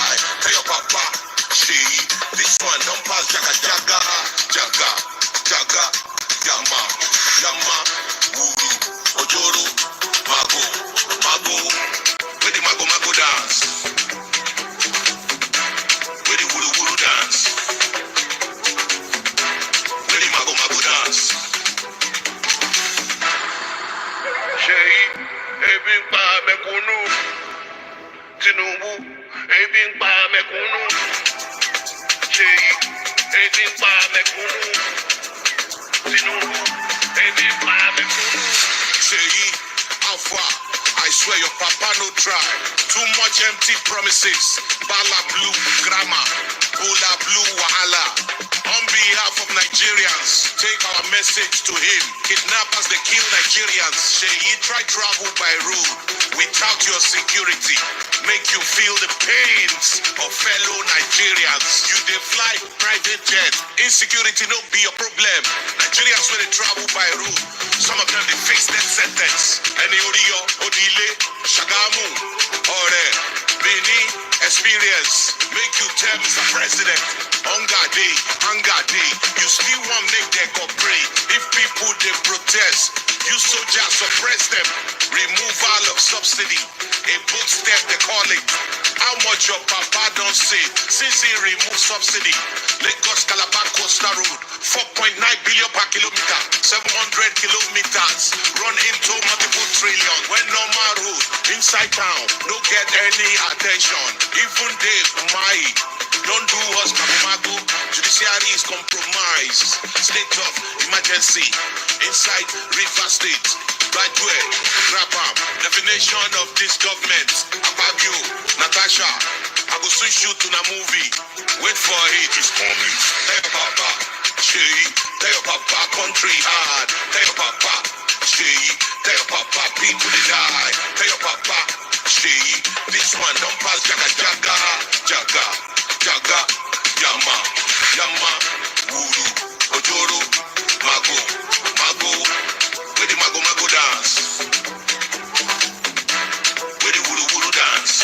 die. Tell your papa, she, this one don't pass jaga jaga, jaga, jaga, yama, yama, wuru, ojoro, mago, mago, where the mago mago dance, where the wuru wuru dance, where the mago mago dance. Shay, ebi pa mekunu, Tinubu, ebi pa mekunu. Shay, ebi pa mekunu, Tinubu, ebi pa mekunu. Shay, Alpha, I swear your papa no try. Too much empty promises. Bala blue grammar, Bula blue wahala. On behalf of Nigerians, take our message to him. Kidnappers, they kill Nigerians. Sheyi, try travel by road without your security. Make you feel the pains of fellow Nigerians. You dey fly private jet. Insecurity no be your problem. Nigerians when they travel by road, some of them they face death sentence. Any Oriyo, Odile, Shagamu, Ore, Bini, experience. Make you tell Mr. President, hunger day, you still want make them cooperate. If people they protest, you soldiers suppress them. Removal of subsidy, a book step they call it. How much your papa don't say since he removed subsidy? Lagos Calabar Coastal Road, 4.9 billion per kilometer, 700 kilometers, run into multiple trillion. When normal road inside town, no get any attention. Even they don't do us Mago. Judiciary is compromised. State of emergency inside River State. Graduate, Grapam. Definition of this government. Ababio, Natasha. I will soon shoot to a movie. Wait for it, it's coming. Tell your papa, she. Tell your papa, country hard. Tell your papa, she. Tell your papa, people they die. Tell your papa, she. This one don't pass jaga jaga, jaga. Jaga, yama, yama, wuru, ojoro, mago, mago, where the mago mago dance, where the wuru wuru dance,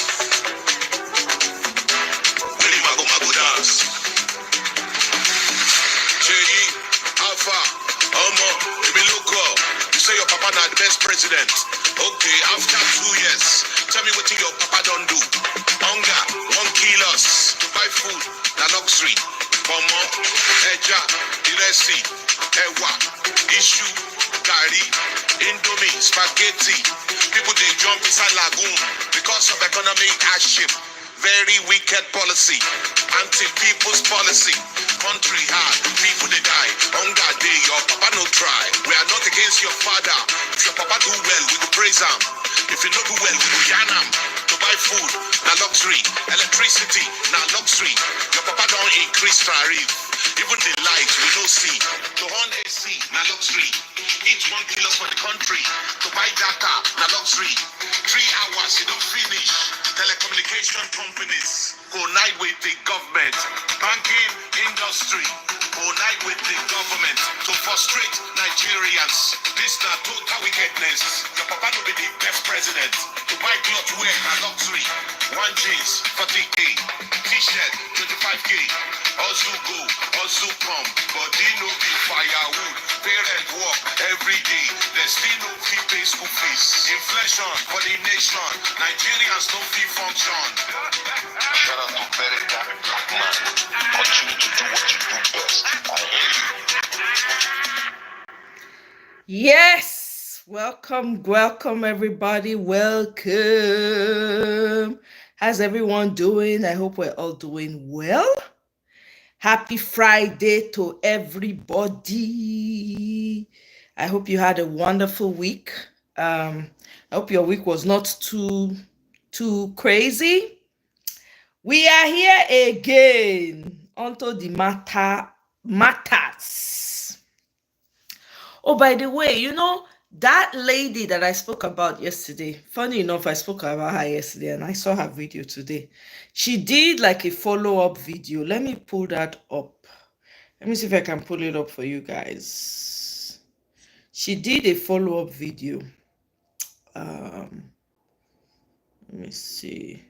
where the mago mago dance. Cheyi, Alpha, Omo, Emi Loko, you say your papa not the best president. Okay, after 2 years, tell me what your papa don't do. Hunger won't kill us. To buy food, na luxury. Pomo, Eja, Iresi, Ewa, Issue, Gari, Indomie, Spaghetti. People they jump inside lagoon because of economic hardship. Very wicked policy. Anti-people's policy. Country hard, people they die. Hunger day, your papa no try. We are not against your father. If your papa do well, we will praise him. If you don't do well, we will yarn him. To buy food, na luxury. Electricity, na luxury. Your papa don't increase tariff. Even the light we no see. To on AC, na luxury. Each 1 kilo for the country. To buy data, na luxury. 3 hours, you don't finish. Telecommunication companies unite with the government. Banking industry unite with the government to frustrate Nigerians. This na total wickedness. Your papa no be the best president. To buy clothes wear na luxury. 1 jeans 40k, t-shirt 25k. Also go, also come, but they no be firewood. Parent work every day. They still no fee pay school fees. Inflation for the nation. Nigerians no fee function. Shout out to very dark black man. Continue to do what you do best. I hate you. Yes, welcome everybody. Welcome. How's everyone doing? I hope we're all doing well. Happy Friday to everybody. I hope you had a wonderful week. I hope your week was not too crazy. We are here again onto the matters. Oh, by the way, that lady that I spoke about yesterday, funny enough, I spoke about her yesterday and I saw her video today. She did like a follow-up video. Let me pull that up. Let me see if I can pull it up for you guys. She did a follow-up video. Let me see.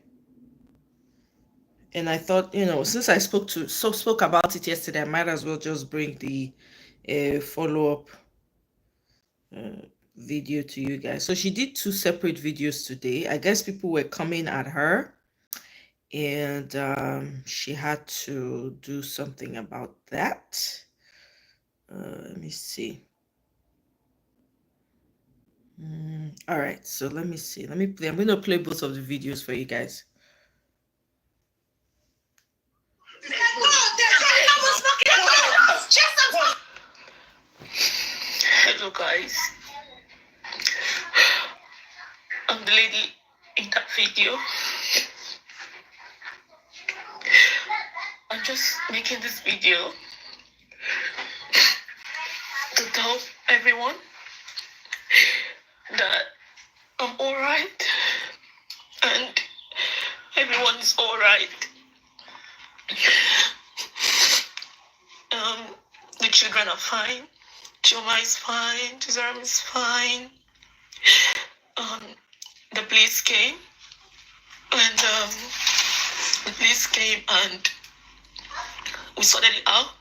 And I thought, since I spoke about it yesterday, I might as well just bring the follow-up uh, video to you guys. So she did two separate videos today. I guess people were coming at her, and she had to do something about that. Let me see. All right, so let me see. Let me play. I'm going to play both of the videos for you guys. Hello guys, I'm the lady in that video. I'm just making this video to tell everyone that I'm alright and everyone is alright. The children are fine. Choma is fine. Chizaram is fine. The police came and we sorted it out.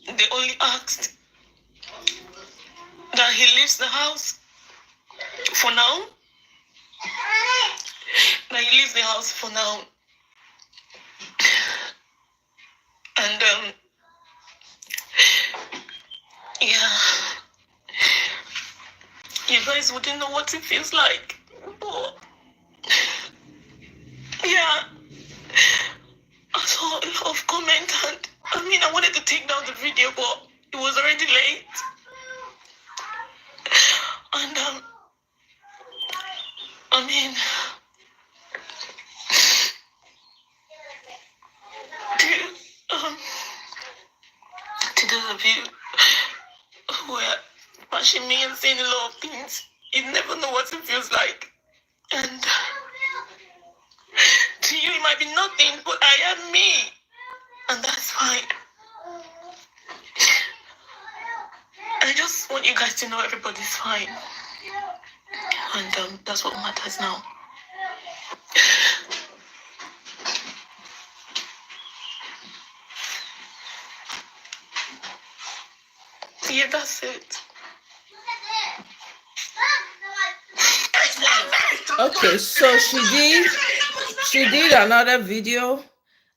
They only asked that he leaves the house for now. That he leaves the house for now. And yeah, you guys wouldn't know what it feels like. But yeah, I saw a lot of comments, and I wanted to take down the video, but it was already late. And to those of you who are bashing me and saying a lot of things, you never know what it feels like. And to you, it might be nothing, but I am me, and that's fine. I just want you guys to know everybody's fine, and that's what matters now. Yeah, that's it. Okay, so she did another video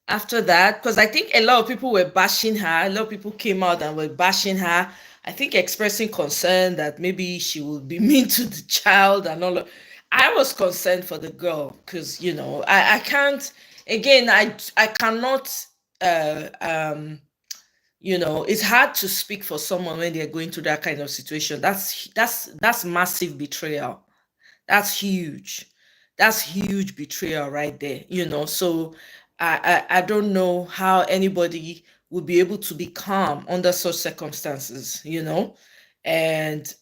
after that, because I think a lot of people were bashing her. A lot of people came out and were bashing her. I think expressing concern that maybe she would be mean to the child and all. I was concerned for the girl because I can't. Again, I cannot. It's hard to speak for someone when they're going through that kind of situation. That's massive betrayal. That's huge. That's huge betrayal right there. So I don't know how anybody would be able to be calm under such circumstances. And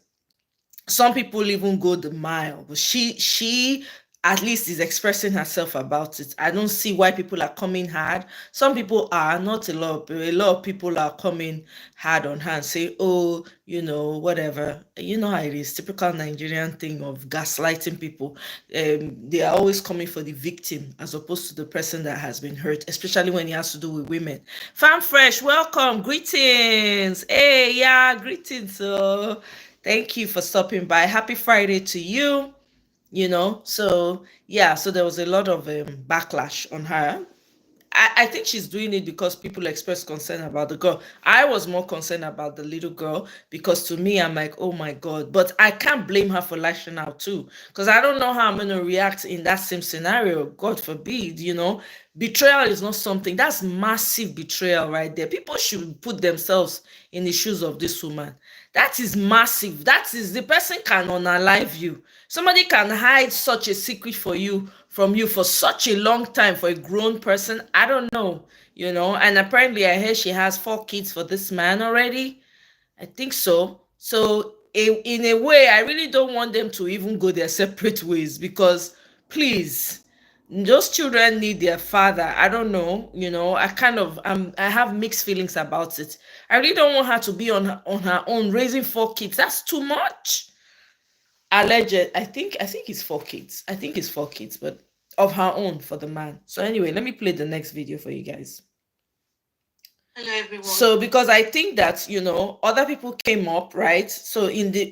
some people even go the mile, but she at least is expressing herself about it. I don't see why people are coming hard. Some people are, not a lot, but a lot of people are coming hard on her and say, oh, whatever. You know how it is, typical Nigerian thing of gaslighting people. They are always coming for the victim as opposed to the person that has been hurt, especially when it has to do with women. Farm Fresh, welcome, greetings. Hey, yeah, greetings. So thank you for stopping by. Happy Friday to you. So yeah, so there was a lot of backlash on her. I think she's doing it because people express concern about the girl. I was more concerned about the little girl because to me, I'm like, oh my God. But I can't blame her for lashing out too, because I don't know how I'm going to react in that same scenario. God forbid, betrayal is not something, that's massive betrayal right there. People should put themselves in the shoes of this woman. That is massive. That is, the person can unalive you. Somebody can hide such a secret from you for such a long time for a grown person. I don't know, and apparently I heard she has 4 kids for this man already. I think so. So in a way, I really don't want them to even go their separate ways, because please, those children need their father. I don't know, I have mixed feelings about it. I really don't want her to be on her own raising 4 kids. That's too much. Alleged. I think it's 4 kids. I think it's 4 kids, but of her own for the man. So anyway, let me play the next video for you guys. Hello, everyone. So because I think that, you know, other people came up, right? So in the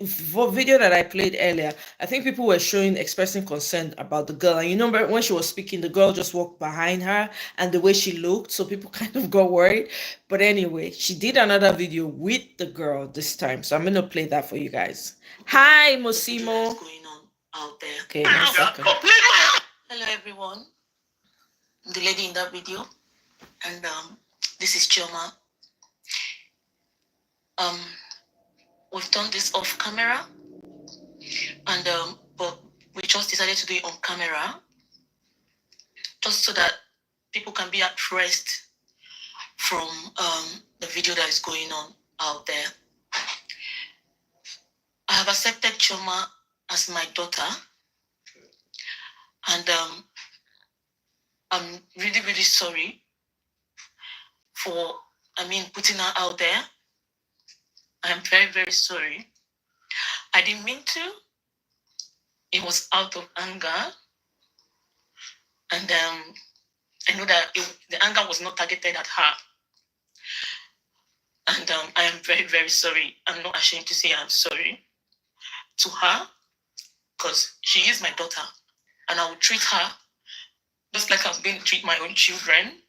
video that I played earlier, I think people were expressing concern about the girl. And you remember when she was speaking, the girl just walked behind her and the way she looked, so people kind of got worried. But anyway, she did another video with the girl this time. So I'm going to play that for you guys. Hi, Mosimo. What's going on out there? Okay, 1 second. Hello, everyone. The lady in that video. And this is Chioma. We've done this off camera, and but we just decided to do it on camera, just so that people can be at rest from the video that is going on out there. I have accepted Chioma as my daughter, and I'm really, really sorry for, putting her out there. I'm very, very sorry. I didn't mean to. It was out of anger. And I know that the anger was not targeted at her. And I am very, very sorry. I'm not ashamed to say I'm sorry to her, because she is my daughter. And I will treat her just like I'm going to treat my own children.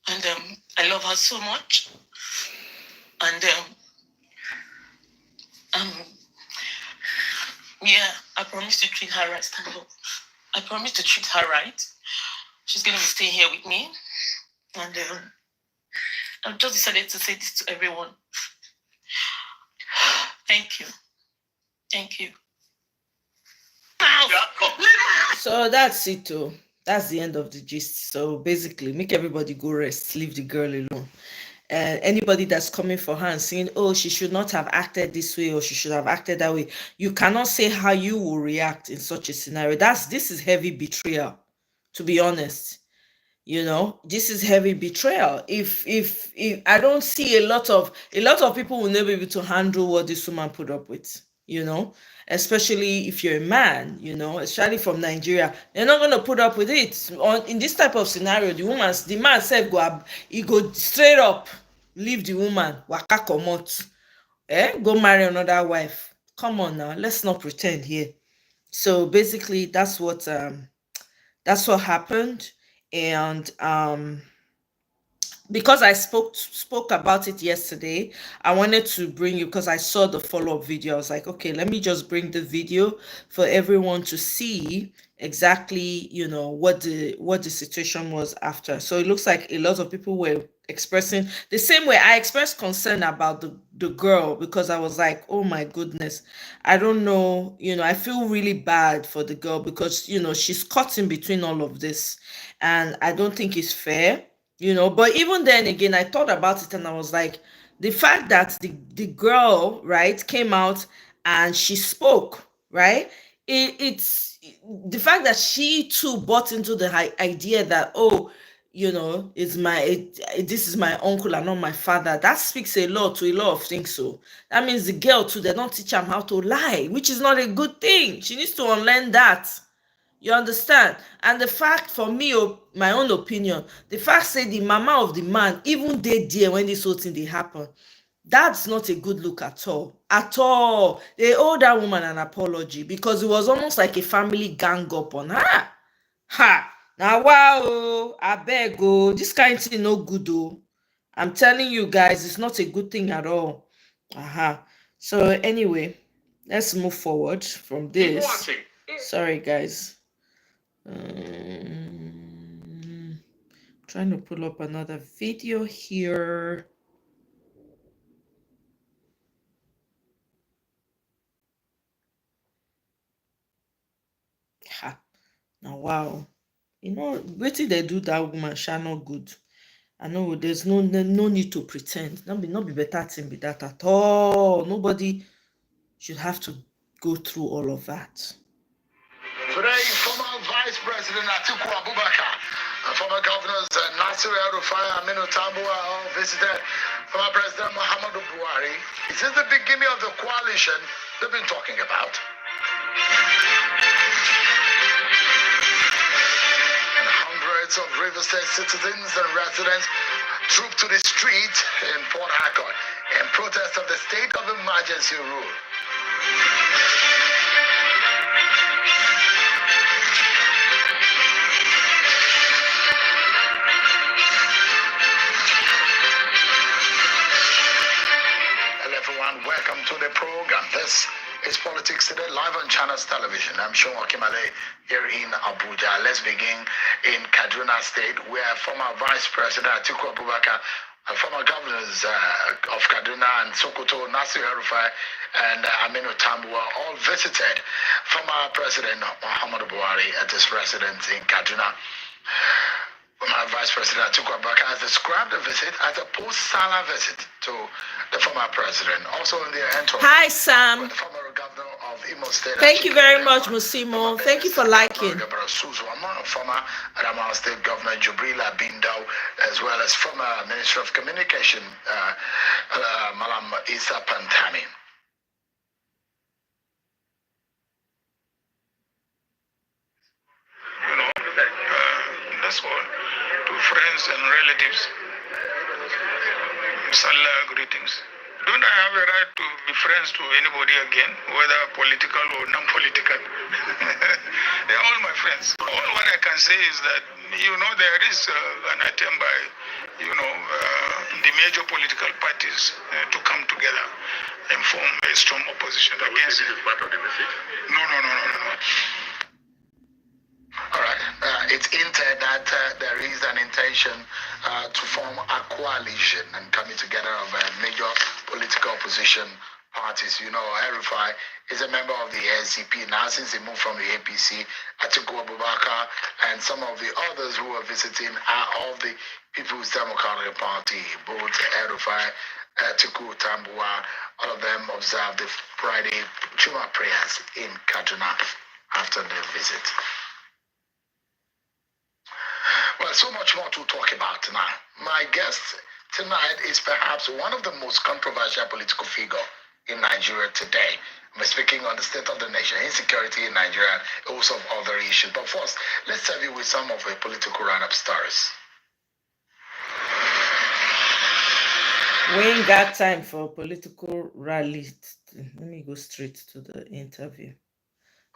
And I love her so much. And yeah, I promise to treat her right. Stand up. I promise to treat her right. She's going to be staying here with me. And I've just decided to say this to everyone. Thank you. Thank you. So that's it too. That's the end of the gist. So basically, make everybody go rest. Leave the girl alone. Anybody that's coming for her and saying, oh, she should not have acted this way or she should have acted that way, you cannot say how you will react in such a scenario. This is heavy betrayal, to be honest. You know, this is heavy betrayal. If I don't see a lot of people will never be able to handle what this woman put up with, you know, especially if you're a man, you know, especially from Nigeria, they're not going to put up with it. In this type of scenario, the man said he go straight up, leave the woman, waka comot, go marry another wife. Come on now, let's not pretend here. So basically, that's what happened. And because I spoke about it yesterday, I wanted to bring you, because I saw the follow-up video. I was like, okay, let me just bring the video for everyone to see exactly, you know, what the situation was after. So it looks like a lot of people were expressing the same way I expressed concern about the girl, because I was like, oh my goodness, I don't know, you know, I feel really bad for the girl, because, you know, she's caught in between all of this, and I don't think it's fair, you know. But even then again, I thought about it and I was like, the fact that the girl, right, came out and she spoke, right, it's the fact that she too bought into the idea that, oh, you know, this is my uncle and not my father. That speaks a lot to a lot of things. So that means the girl too, they don't teach her how to lie, which is not a good thing. She needs to unlearn that. You understand? And the fact, for me, my own opinion, the fact say the mama of the man even dey there when this whole thing dey happen, that's not a good look at all. At all. They owe that woman an apology, because it was almost like a family gang up on her. Ha! Now, wow, I beg, this kind of thing no good, oh. I'm telling you guys, it's not a good thing at all. So anyway, let's move forward from this. Sorry, guys. Trying to pull up another video here. Now, wow. You know, waiting they do that woman shall not good. I know there's no need to pretend. Not be better thing be that at all. Nobody should have to go through all of that. Today, former Vice President Atiku Abubakar and former governors Nasir El-Rufai and Aminu Tambuwa all visited former President Muhammadu Buhari. Is this the beginning of the coalition they've been talking about? Hundreds of River State citizens and residents trooped to the street in Port Harcourt in protest of the state of emergency rule. Hello everyone, welcome to the program. This is Politics Today, live on Channels Television. I'm Sean Wakimale here in Abuja. Let's begin in Kaduna State, where former Vice President Atiku Abubakar, former governors of Kaduna and Sokoto, Nasir El-Rufai and Aminu Tambuwa all visited former President Muhammadu Buhari at his residence in Kaduna. Former Vice President Atiku Abubakar has described the visit as a post-Salah visit to the former president. Also in the entourage. Hi, Sam. The former governor of Imo State. Thank you very much, Musimo. Thank you for liking. Former Adamawa State Governor Jubrila Bindau, as well as former Minister of Communication Malam Isa Pantami. That's all. To friends and relatives, Salah greetings. Don't I have a right to be friends to anybody again, whether political or non-political? They're all my friends. All what I can say is that, there is an attempt by, the major political parties to come together and form a strong opposition against it. Is part of the message? No. All right. It's hinted that there is an intention to form a coalition and coming together of major political opposition parties. El-Rufai is a member of the SDP now since he moved from the APC. Atiku Abubakar and some of the others who are visiting are of the People's Democratic Party. Both El-Rufai, Atiku, Tambuwa, all of them observed the Friday Juma prayers in Kaduna after the visit. Well, so much more to talk about tonight. My guest tonight is perhaps one of the most controversial political figures in Nigeria today. I'm speaking on the state of the nation, insecurity in Nigeria, and also of other issues. But first, let's serve you with some of the political roundup stories. We ain't got time for political rallies. Let me go straight to the interview.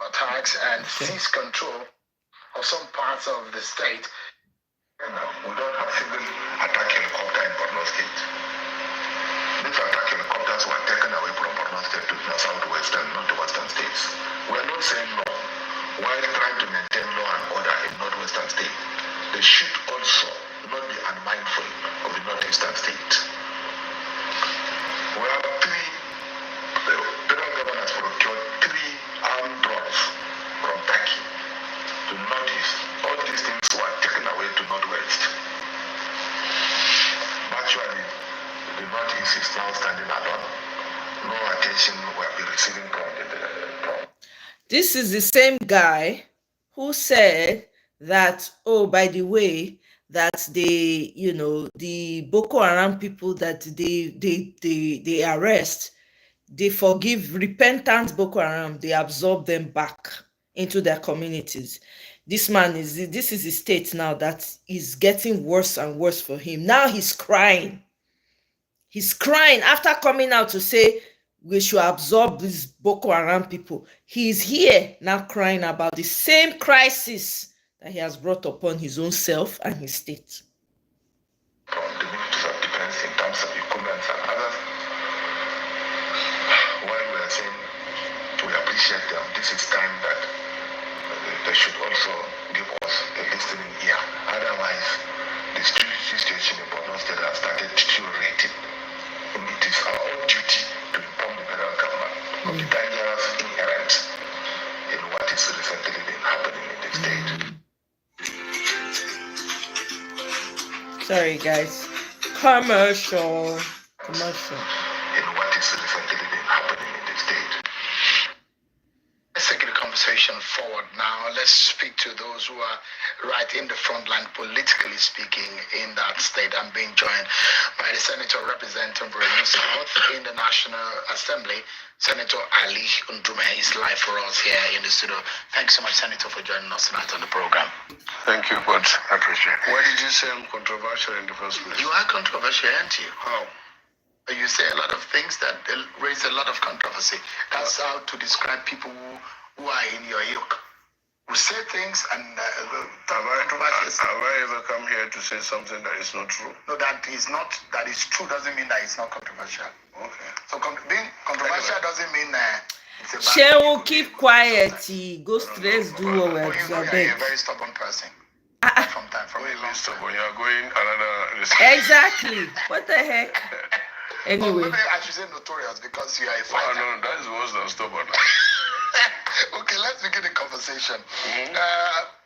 Attacks and seize control of some parts of the state. We don't have single attack helicopter in Borno State. These attack helicopters were taken away from Borno State to the southwestern, not the western states. We are not saying no. While trying to maintain law and order in northwestern state, they should also not be unmindful of the northeastern state. We have the federal government has procured 3 armed drones from Turkey to northeast. All these things were taken away to northwest. Actually, the northeast is now standing alone. No attention will be receiving from the This is the same guy who said that, oh, by the way, that the Boko Haram people that they arrest, they forgive repentant Boko Haram, they absorb them back into their communities. This is the state now that is getting worse and worse for him. Now he's crying. He's crying after coming out to say we should absorb these Boko Haram people. He's here now crying about the same crisis that he has brought upon his own self and his state. From the Ministry of Defense in terms of equipment and others, while we are saying we appreciate them, this is time that they should also give us a listening ear. Otherwise, the security situation in Borno State has started deteriorating. And it is our own duty to inform the federal government of the dangers inherent in what is recently been happening in the state. Sorry, guys. Commercial. In what is recently been happening in the state. Let's take the conversation forward now. Let's speak to those who are right in the front line, politically speaking, in that state. I'm being joined by the Senator representing Borno South in the National Assembly, Senator Ali Ndume. He's live for us here in the studio. Thanks so much, Senator, for joining us tonight on the program. Thank you, but I controversial. Why did you say I'm controversial in the first place? You are controversial, aren't you? How? You say a lot of things that raise a lot of controversy. That's how to describe people who are in your ilk. We say things and have I ever come here to say something that is not true? No, that is true doesn't mean that it's not controversial. Okay. So being controversial doesn't mean it's a bad She thing. will keep quiet. Go stress, do what But we you know you're a very stubborn person. From When a you long stop, time. when you are going another... Exactly. What the heck? But Anyway. maybe I should say notorious because you are a Oh, fighter. no, that is worse than stubborn. Okay, let's begin the conversation.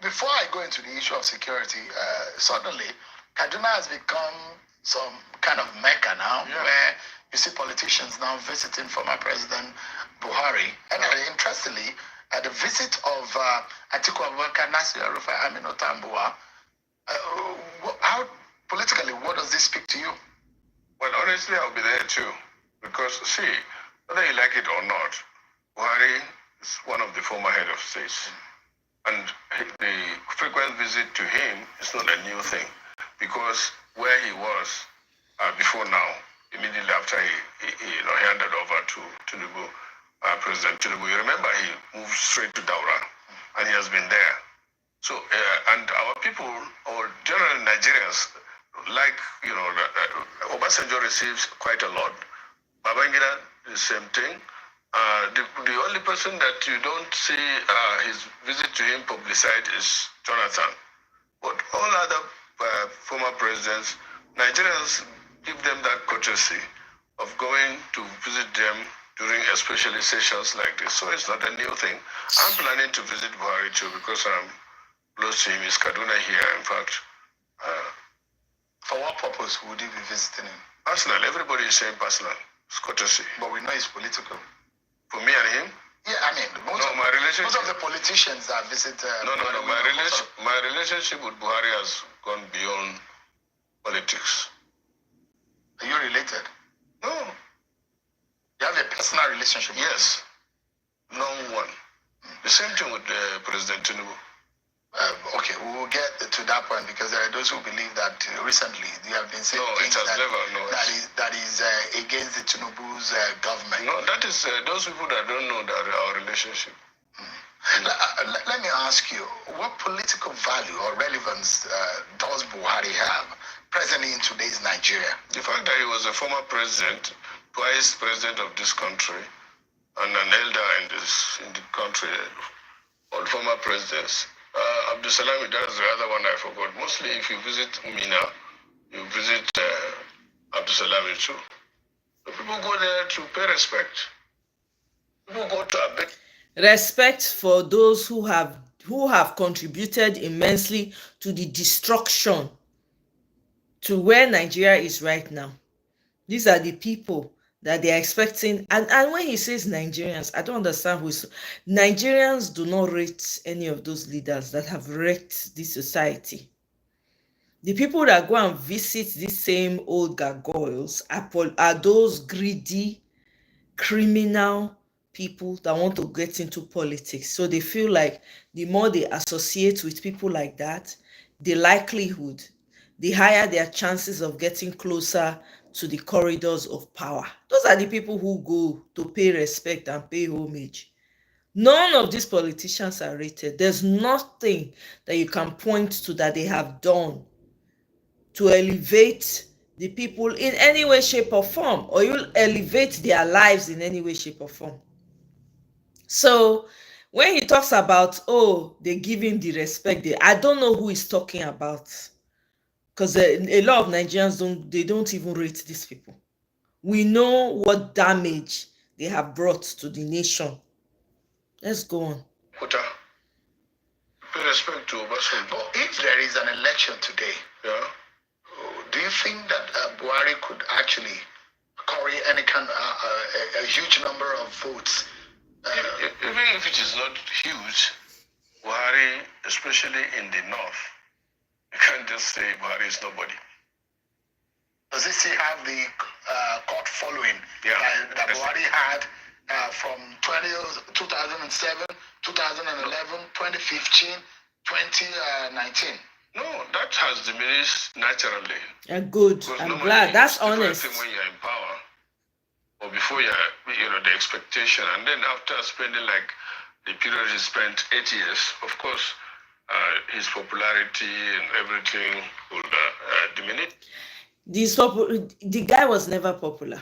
Before I go into the issue of security, suddenly Kaduna has become some kind of mecca now, where you see politicians now visiting former President Buhari. And interestingly, at the visit of Atiku Abubakar, Nasir Arufai, Aminu Tambuwa, how politically, what does this speak to you? Well, honestly, I'll be there too. Because, see, whether you like it or not, Buhari is one of the former head of states. And the frequent visit to him is not a new thing. Because where he was before now, immediately after he handed over to Tinubu, President Tinubu, you remember he moved straight to Daura, and he has been there. So, and our people, or general Nigerians, like, Obasanjo receives quite a lot. Babangida, the same thing. The only person that you don't see his visit to him publicized is Jonathan. But all other former presidents, Nigerians give them that courtesy of going to visit them during especially sessions like this. So it's not a new thing. I'm planning to visit Buhari too because I'm close to him. It's Kaduna here, in fact. For what purpose would you be visiting him? Personal. Everybody is saying personal. It's courtesy. But we know it's political. For me and him? Yeah, I mean, most of the politicians that visit... My relationship with Buhari has gone beyond politics. Are you related? No. You have a personal relationship with Yes. Long one. The same thing with President Tinubu. Okay, we will get to that point because there are those who believe that recently they have been saying things that is against the Tinubu's government. No, that is those people that don't know that our relationship. Let me ask you, what political value or relevance does Buhari have presently in today's Nigeria? The fact that he was a former president, twice president of this country, and an elder in the country, all former presidents. Abdul Salami, that's the other one I forgot. Mostly if you visit Mina, you visit Abdul Salami too. So people go there to pay respect. People go to a bit. Respect for those who have contributed immensely to the destruction to where Nigeria is right now. These are the people that they are expecting. And when he says Nigerians, I don't understand who's... Nigerians do not rate any of those leaders that have wrecked this society. The people that go and visit these same old gargoyles are those greedy, criminal people that want to get into politics. So they feel like the more they associate with people like that, the higher their chances of getting closer to the corridors of power. Those are the people who go to pay respect and pay homage. None of these politicians are rated. There's nothing that you can point to that they have done to elevate the people in any way, shape, or form, or you elevate their lives in any way, shape, or form. So when he talks about, they give him the respect, I don't know who he's talking about. Because a lot of Nigerians don't even rate these people. We know what damage they have brought to the nation. Let's go on. Pay respect to Obasanjo. If there is an election today, do you think that Buhari could actually carry any kind a huge number of votes? Even if it is not huge, Buhari, especially in the north, you can't just say Buhari is nobody. Does he still have the court following that Buhari had from 2007, 2011, 2015, 2019? No, that has diminished naturally. Good. Because I'm normally glad. That's it's different honest. thing when you're in power, or before you're, the expectation, and then after spending like the period he spent 8 years, of course, his popularity and everything would diminish. The guy was never popular.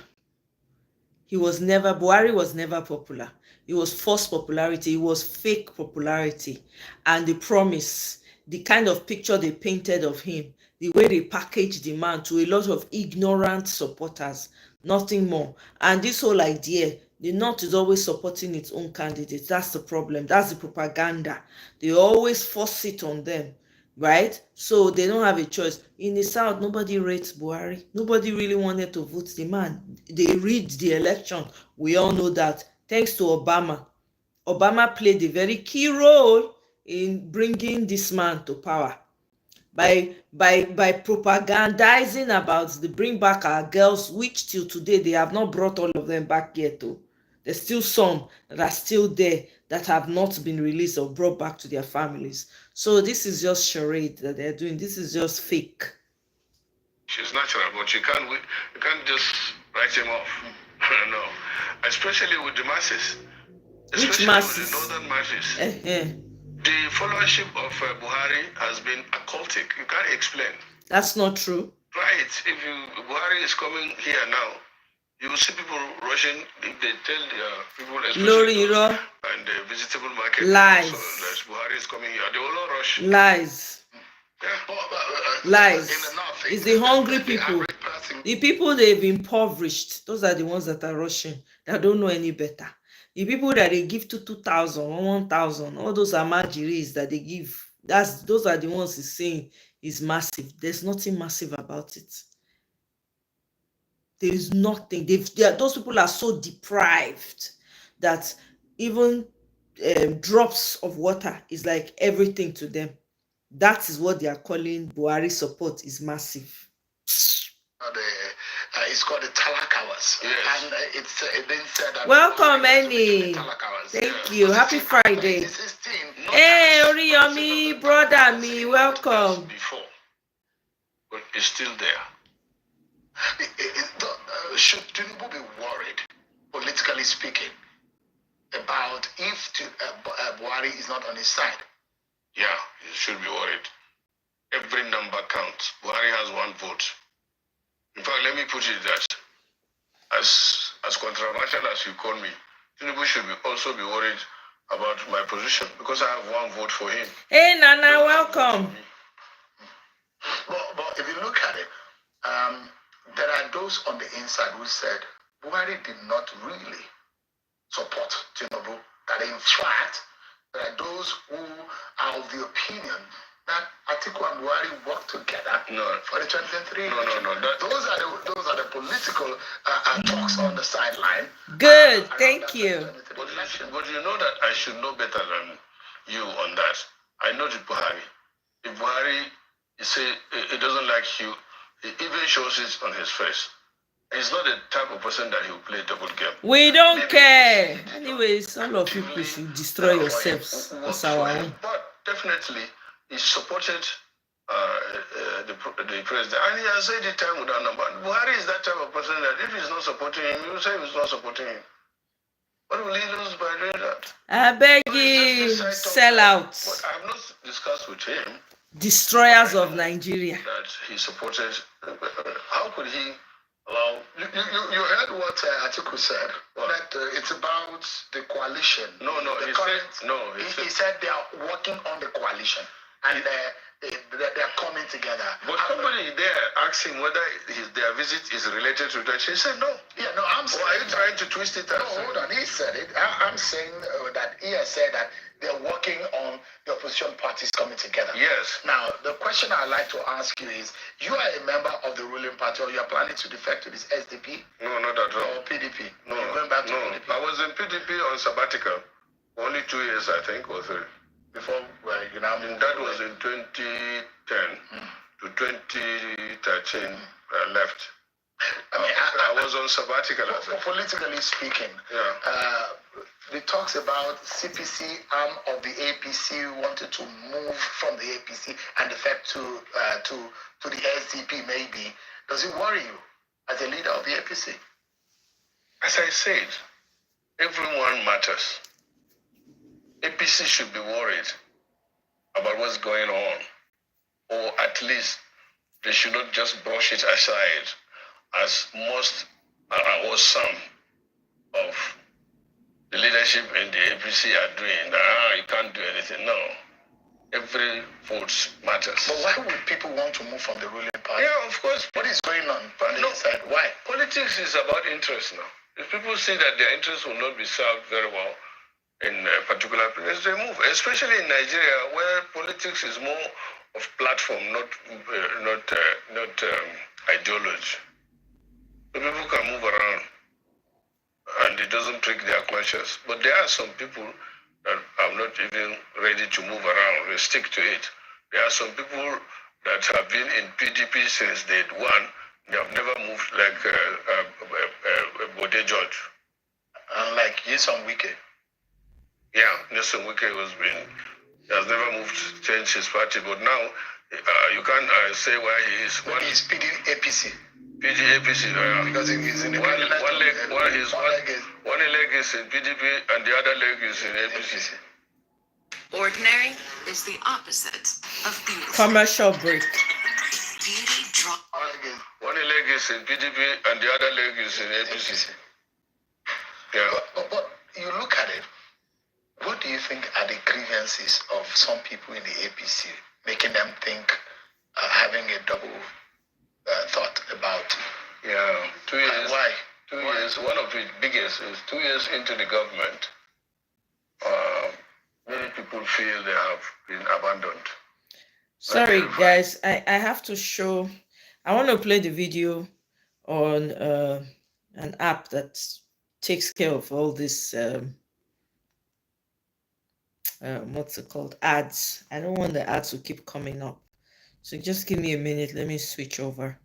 Buhari was never popular. It was false popularity. It was fake popularity. And the promise, the kind of picture they painted of him, the way they packaged the man to a lot of ignorant supporters, nothing more. And this whole idea, the North is always supporting its own candidates. That's the problem. That's the propaganda. They always force it on them, right? So they don't have a choice. In the South, nobody rates Buhari. Nobody really wanted to vote the man. They rigged the election. We all know that. Thanks to Obama. Obama played a very key role in bringing this man to power by propagandizing about the bring back our girls, which till today they have not brought all of them back yet though. There's still some that are still there that have not been released or brought back to their families. So this is just charade that they're doing. This is just fake. She's natural, but you can't just write him off. No, especially with the masses. Which masses? With the northern masses. The followership of Buhari has been occultic. You can't explain. That's not true. Right. If Buhari is coming here now, you will see people rushing. If they tell people, especially and the vegetable market, lies. So Buhari is coming here, they will all rush. Lies. Yeah. Lies. It's the hungry people. The people they've impoverished. Those are the ones that are rushing. That don't know any better. The people that they give to 2,000 or 1,000, all those amajiris that they give, those are the ones he's saying is massive. There's nothing massive about it. There is nothing. Those people are so deprived that even drops of water is like everything to them. That is what they are calling Buhari support is massive. It's called the Talakawas. Yes. And it's been said that welcome, Annie. Thank you. Happy Friday. Hey, Oriyomi, brother me, welcome. Before, but it's still there. Should Tinubu be worried, politically speaking, about if Buhari is not on his side? Yeah, you should be worried. Every number counts. Buhari has one vote. In fact, let me put it that as controversial as you call me, Tinubu should also be worried about my position because I have one vote for him. Hey, Nana, welcome. But if you look at it, there are those on the inside who said Buhari did not really support Tinubu. That in fact, there are those who are of the opinion that Atiku and Buhari work together for the 2023 election. No. Those are the political talks on the sideline. Good, thank you. But you know that I should know better than you on that. I know the Buhari. If Buhari, he doesn't like you, he even shows it on his face. He's not the type of person that he will play double game. We don't care. Anyways, all of you people should destroy yourselves. That's our own. But definitely, he supported the president. And he has said it time without number. Buhari is that type of person that if he's not supporting him, he will say he's not supporting him. What will he lose by doing that? I beg you, sell out. But I have not discussed with him. Destroyers of Nigeria. That he supported. How could he allow? You heard what Atiku said. That it's about the coalition. He said they are working on the coalition and they're coming together. But somebody there asked him whether their visit is related to that. He said no. Yeah, no, I'm saying. Or are you trying to twist it? No, hold on. He said it. I'm saying that he has said that they're working on the opposition parties coming together. Yes. Now, the question I'd like to ask you is, you are a member of the ruling party or you're planning to defect to this SDP? No, not at all. Or PDP? No, you're going back to PDP? I was in PDP on sabbatical. Only 2 years, I think, or 3. Before you now moved. That was in 2010 to 2013. I left. I was on sabbatical. Politically speaking, the talks about CPC arm of the APC wanted to move from the APC and defect to the SDP maybe, does it worry you as a leader of the APC? As I said, everyone matters. APC should be worried about what's going on, or at least they should not just brush it aside, as most or some of the leadership in the APC are doing. That you can't do anything. No, every vote matters. But why would people want to move from the ruling party? Yeah, of course. What is going on the inside? Why? Politics is about interest now. If people see that their interests will not be served very well in a particular place, they move. Especially in Nigeria, where politics is more of platform, not ideology. So people can move around, and it doesn't prick their conscience. But there are some people that are not even ready to move around. They stick to it. There are some people that have been in PDP since day one. They have never moved, like Bode George. And like Yeson Wike. Yeah, Nelson Wike has never moved, changed his party, but now you can't say where he is. He's APC. APC, because he's in the one leg is in PDP and the other leg is in APC. Ordinary is the opposite of beautiful. Commercial break. Beauty drop. One leg is in PDP and the other leg is in APC. Yeah. But you look at it, what do you think are the grievances of some people in the APC, making them think, having a double thought about? Yeah, 2 years. Why? 2 years. One of the biggest is 2 years into the government. Many people feel they have been abandoned. Sorry, guys. I have to show. I want to play the video on an app that takes care of all this. What's it called? Ads. I don't want the ads to keep coming up. So just give me a minute. Let me switch over.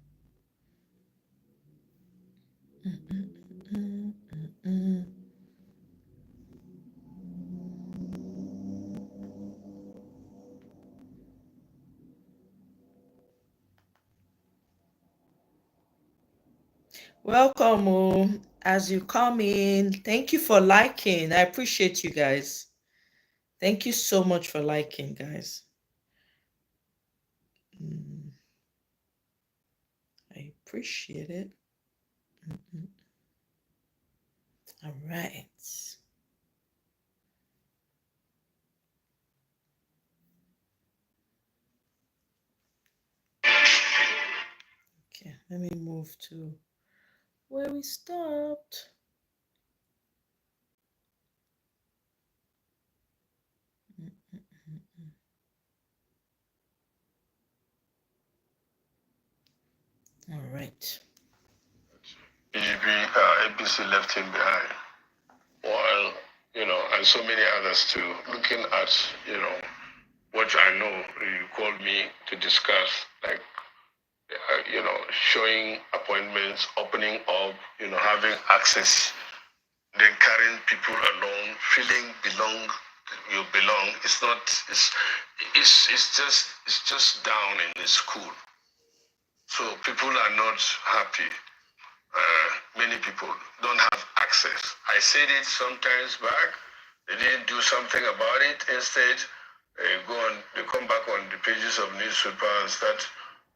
Welcome, as you come in. Thank you for liking. I appreciate you guys. Thank you so much for liking, guys. I appreciate it. All right. Okay, let me move to where we stopped. All right. APC left him behind. While, and so many others too, looking at, what I know, you called me to discuss, like, showing appointments, opening up, having access, then carrying people along, feeling you belong. It's just down in the school. So people are not happy. Many people don't have access. I said it sometimes back. They didn't do something about it. Instead, they come back on the pages of newspaper and start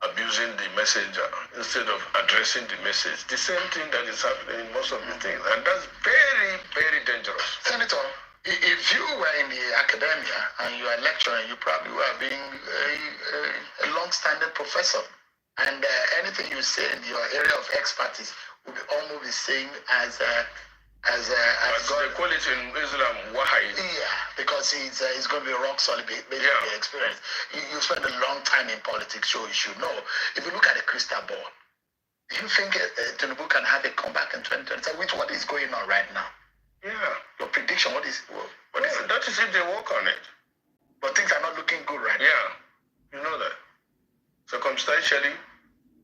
abusing the messenger instead of addressing the message. The same thing that is happening in most of the things. And that's very, very dangerous. Senator, if you were in the academia and you are lecturing, you probably were being a long-standing professor. And anything you say in your area of expertise will be almost the same as they call it in Islam, wahi. Yeah, because it's going to be a rock solid based experience. You spend a long time in politics, so you should know. If you look at the crystal ball, do you think Tinubu can have a comeback in 2027 with what is going on right now? Yeah. Your prediction, what is it? That is if they work on it. But things are not looking good right now. Yeah, you know that. Circumstantially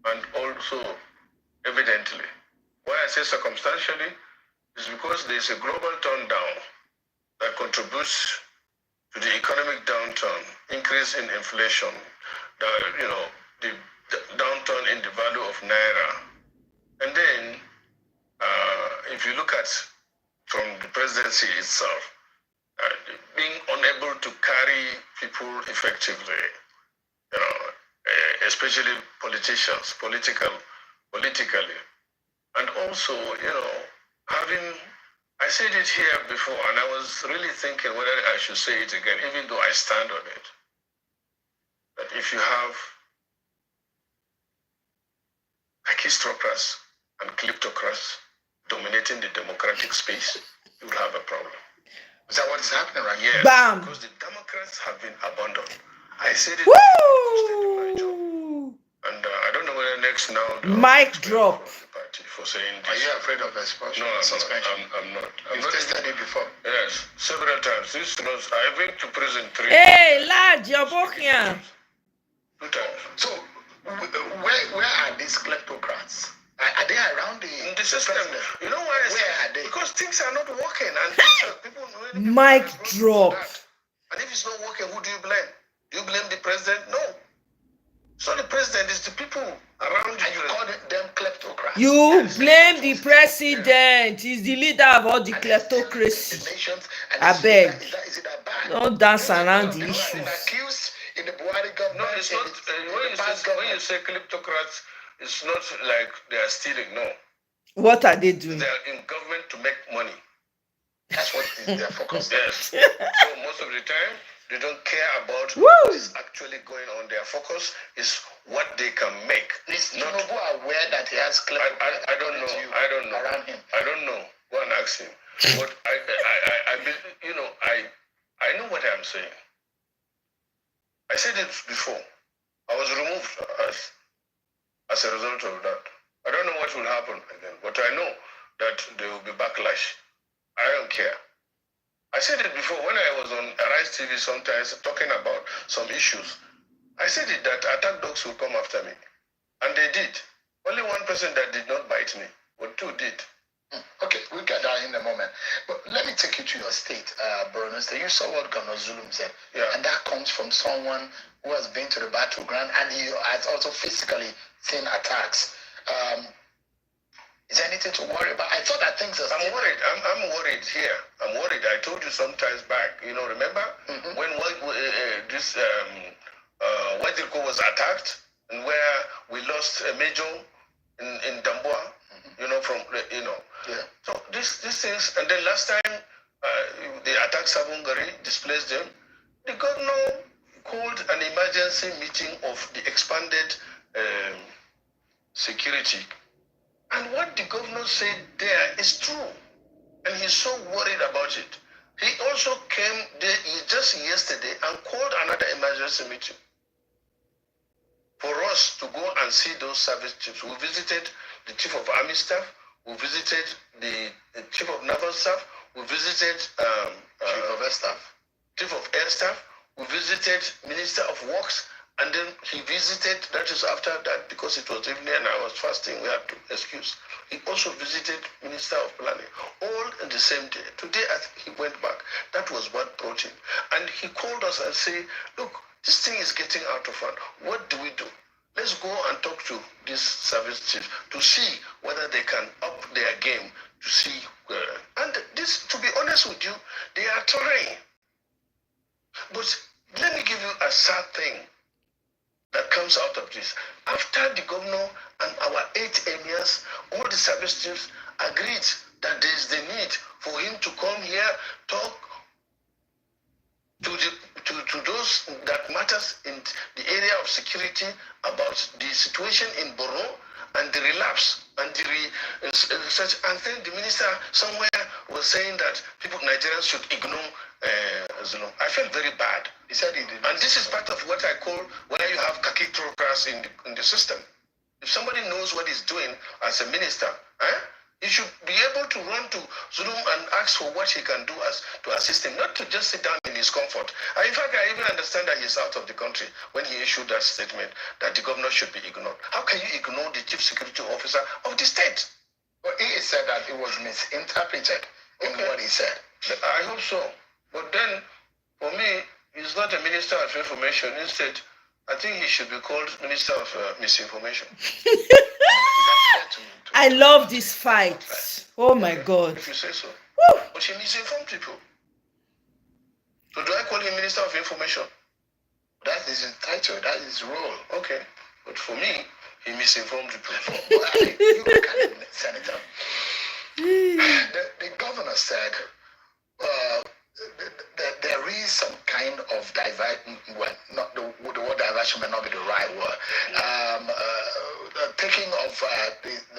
and also evidently. Why I say circumstantially is because there is a global down that contributes to the economic downturn, increase in inflation, the naira. And then, if you look at from the presidency itself, being unable to carry people effectively, especially politicians, politically, and also, having, I said it here before, and I was really thinking whether I should say it again, even though I stand on it, that if you have aristocrats and kleptocrats dominating the democratic space, you will have a problem. Is that what is happening right here? Bam! Because the Democrats have been abandoned. I said it. Woo! And I don't know whether next now. Mic drop. The party for saying Are this. you afraid of expulsion? No, I'm suspension? not. You've tested it before. Yes, several times. This was, I've been to prison 3 Hey, lad, you're walking. 2 times. So, where are these kleptocrats? Are they around In the system, you know why I say? Where are they? Because things are not working, and things are, people really. Mic drop. And if it's not working, who do you blame? Do you blame the president? No. It's not the president, it's the people around you. And you call them kleptocrats. You blame the president. He's the leader of all the The kleptocracy. nations. I beg. Is it that bad? Don't dance around the People have been issues. accused in the Buhari government. No, it's not. When you say kleptocrats, it's not like they are stealing. No, What are they doing? they are in government to make money. That's what is their focus. Yes. So most of the time, they don't care about Woo! what is actually going on. Their focus is what they can make. Is Not. Tinubu aware that he has kleptocrats I don't know. I don't know. around him? I don't know. Go and ask him. But I know what I'm saying. I said it before. I was removed as a result of that. I don't know what will happen again, but I know that there will be backlash. I don't care. I said it before when I was on Arise TV sometimes talking about some issues. I said it that attack dogs will come after me. And they did. Only one person that did not bite me, but 2 did. Okay, we'll get that in a moment. But let me take you to your state, Borno State. You saw what Governor Zulum said. Yeah. And that comes from someone who has been to the battleground and he has also physically seen attacks. Is there anything to worry about? I thought that things are I'm worried. I'm worried here. I'm worried. I told you sometimes back. Remember when this Wajirko was attacked and where we lost a major in Damboa. Yeah. So these things, and then last time they attacked Sabungari, displaced them. The governor called an emergency meeting of the expanded security. And what the governor said there is true. And he's so worried about it. He also came there just yesterday and called another emergency meeting for us to go and see those service chiefs. We visited the chief of army staff, we visited the chief of naval staff, we visited Chief of Air Staff. chief of air staff, we visited minister of works, and then he visited, that is after that, because it was evening and I was fasting, we had to excuse. He also visited minister of planning, all in the same day. Today as he went back, that was what brought him. And he called us and said, look, this thing is getting out of hand. What do we do? Let's go and talk to this service chief to see whether they can up their game to see where. And this, to be honest with you, they are trying. But let me give you a sad thing that comes out of this. After the governor and our 8 emirs, all the service chiefs agreed that there is the need for him to come here, talk to those that matters in the area of security about the situation in Borno and the relapse and the research. And then the minister somewhere was saying that Nigerians should ignore Zulum. I felt very bad. He said he did. And this is part of what I call where you have kakitocrats in the system. If somebody knows what he's doing as a minister, he should be able to run to Zulum and ask for what he can do to assist him, not to just sit down in his comfort. And in fact, I even understand that he's out of the country when he issued that statement that the governor should be ignored. How can you ignore the chief security officer of the state? Well, he said that it was misinterpreted in what he said. I hope so. But then, for me, he's not a minister of information. Instead, I think he should be called Minister of Misinformation. I love this fight. Oh my God. If you say so. Woo. But he misinformed people. So do I call him Minister of Information? That is his title. That is his role. Okay. But for me, he misinformed people. You look at it, Senator. The governor said there is some kind of diversion. Well, not the word diversion may not be the right word. Taking of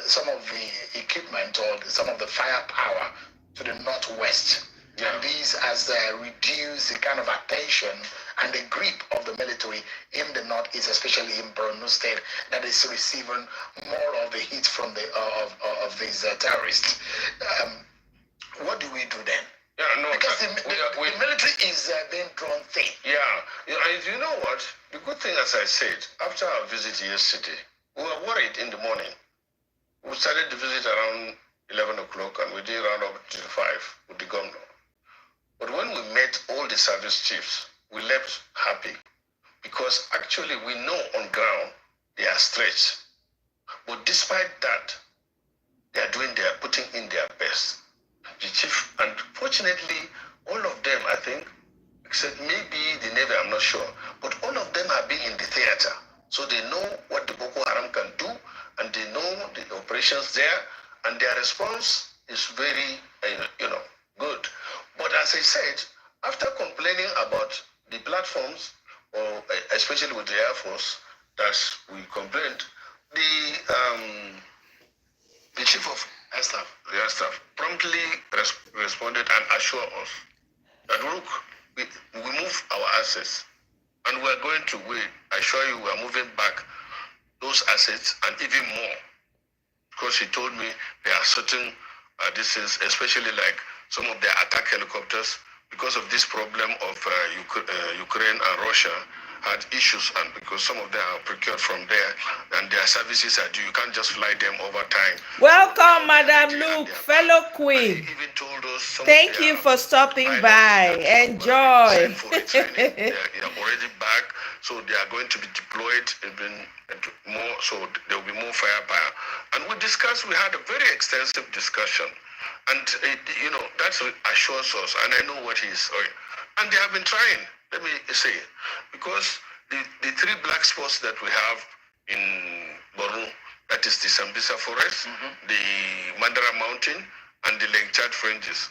some of the equipment or some of the firepower to the northwest. Yeah. And these has reduced the kind of attention and the grip of the military in the northeast, especially in Borno State, that is receiving more of the heat from the of these terrorists. What do we do then? Yeah, no, because the military is being drawn thin. Yeah, and you know what? The good thing, as I said, after our visit yesterday, we were worried in the morning. We started the visit around 11 o'clock and we did round up to 5 with the governor. But when we met all the service chiefs, we left happy because actually we know on ground they are stretched. But despite that, they are putting in their best. The chief, and fortunately, all of them, I think, except maybe the Navy, I'm not sure, but all of them have been in the theater. So they know what the Boko Haram can do, and they know the operations there, and their response is very, good. But as I said, after complaining about the platforms, or especially with the Air Force, that we complained, the chief of air staff promptly responded and assured us that look, we move our assets, and we're going to I assure you, we're moving back those assets and even more, because he told me there are certain distance, especially like some of the attack helicopters, because of this problem of Ukraine and Russia had issues, and because some of them are procured from there and their services are due, you can't just fly them over time. Welcome, Madam Luke, fellow queen. Even told us thank you for stopping by. Enjoy. They are already back, so they are going to be deployed even more, so there will be more firepower. And we had a very extensive discussion, and that assures us, and I know what he's saying. And they have been trying, let me say, because the 3 black spots that we have in Borno, that is the Sambisa Forest, the Mandara Mountain, and the Lake Chad fringes,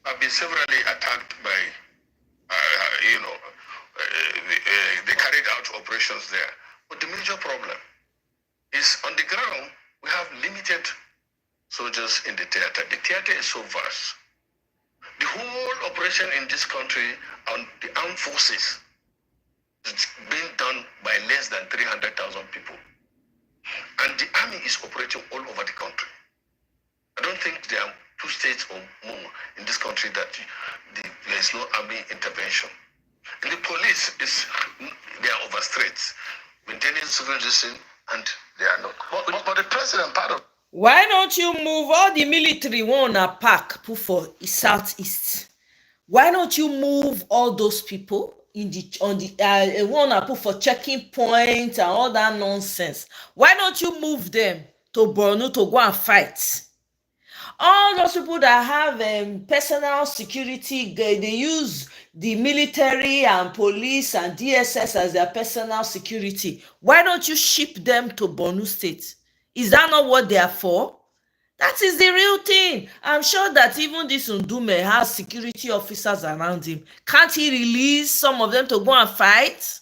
have been severally attacked by, they carried out operations there. But the major problem is on the ground, we have limited soldiers in the theater. The theater is so vast. The whole operation in this country on the armed forces is being done by less than 300,000 people. And the army is operating all over the country. I don't think there are 2 states or more in this country that there is no army intervention. And the police they are overstretched, maintaining civil distancing, and they are not. But the president, part of. Why don't you move all the military one pack put for southeast? Why don't you move all those people on the one put for checking point and all that nonsense? Why don't you move them to Borno to go and fight? All those people that have personal security, they use the military and police and DSS as their personal security. Why don't you ship them to Borno State? Is that not what they are for? That is the real thing. I'm sure that even this Ndume has security officers around him. Can't he release some of them to go and fight?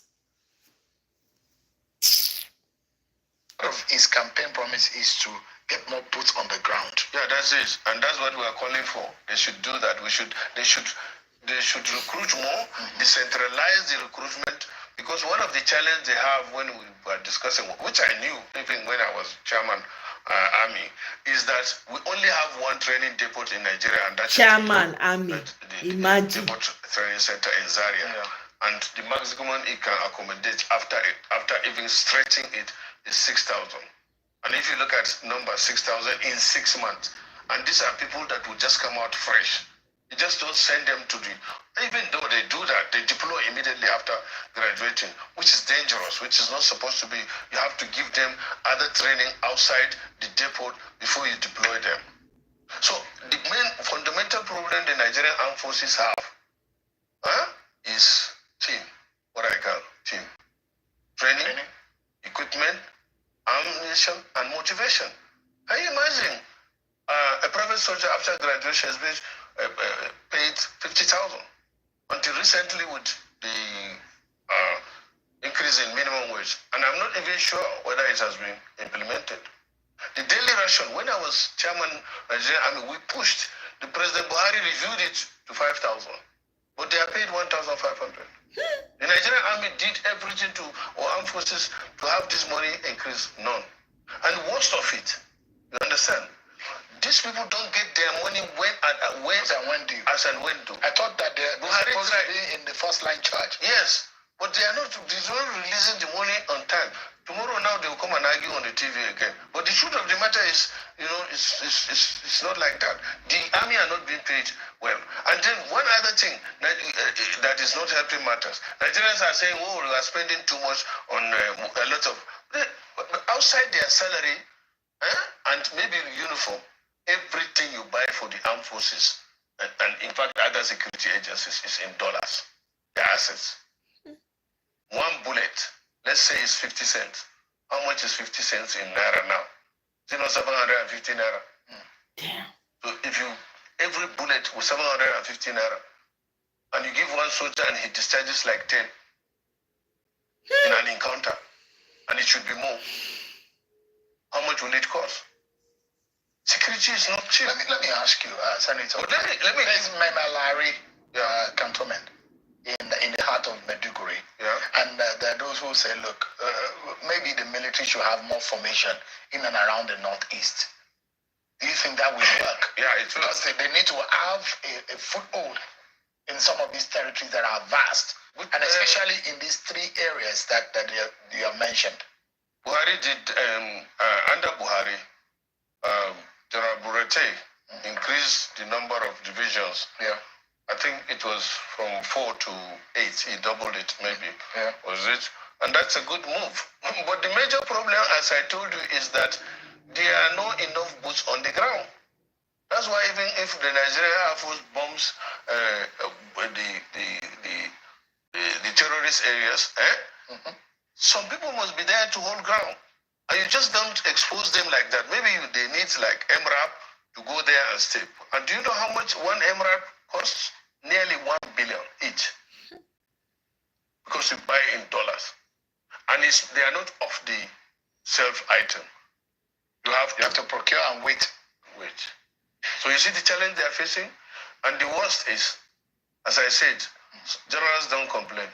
Part of his campaign promise is to get more boots on the ground. Yeah, that's it, and that's what we are calling for. They should do that. They should recruit more, decentralize the recruitment. Because one of the challenges they have when we were discussing, which I knew even when I was chairman army, is that we only have one training depot in Nigeria, and that's chairman army. Imagine depot training center in Zaria, and the maximum it can accommodate after even stretching it is 6,000. And if you look at number 6,000 in 6 months, and these are people that will just come out fresh, You just don't send them to the, even though they do that, they deploy immediately after graduating, which is dangerous, which is not supposed to be. You have to give them other training outside the depot before you deploy them. So the main fundamental problem the Nigerian armed forces have is team, what I call team. Training, equipment, ammunition, and motivation. Can you imagine a private soldier after graduation has been paid 50,000 until recently with the increase in minimum wage, and I'm not even sure whether it has been implemented. The daily ration, when I was chairman of Nigerian Army, we pushed. The President Buhari reviewed it to 5,000, but they are paid 1,500. The Nigerian Army did everything to, or armed forces, to have this money increase, none. And worst of it, you understand? These people don't get their money when due. As and when due. I thought that they're Buhari supposed to be in the first line charge. Yes, but they're not releasing the money on time. Tomorrow now they will come and argue on the TV again. But the truth of the matter is, it's not like that. The army are not being paid well. And then one other thing that is not helping matters. Nigerians are saying, oh, we are spending too much on a lot of, outside their salary and maybe uniform, everything you buy for the armed forces and in fact other security agencies is in dollars, their assets. One bullet, let's say it's 50 cents. How much is 50 cents in Naira now? Is it not 750 Naira? Damn. So if you, every bullet was 750 Naira, and you give one soldier and he discharges like 10 in an encounter, and it should be more, how much will it cost? Security is not cheap. Let me ask you, Senator. But let me There's Memalari cantonment in the heart of Maiduguri. Yeah. And there are those who say, look, maybe the military should have more formation in and around the northeast. Do you think that will work? Yeah, it will. Because they need to have a foothold in some of these territories that are vast, and especially in these three areas that you have mentioned. Buhari did, under Buhari, General Burete increased the number of divisions. Yeah. I think it was from 4 to 8. He doubled it, maybe. Yeah. Was it? And that's a good move. But the major problem, as I told you, is that there are not enough boots on the ground. That's why even if the Nigerian Air Force bombs the terrorist areas, some people must be there to hold ground. And you just don't expose them like that. Maybe they need like MRAP to go there and stay. And do you know how much one MRAP costs? Nearly 1 billion each. Because you buy in dollars. And they are not off the shelf item. You have to procure and wait. So you see the challenge they are facing? And the worst is, as I said, generals don't complain.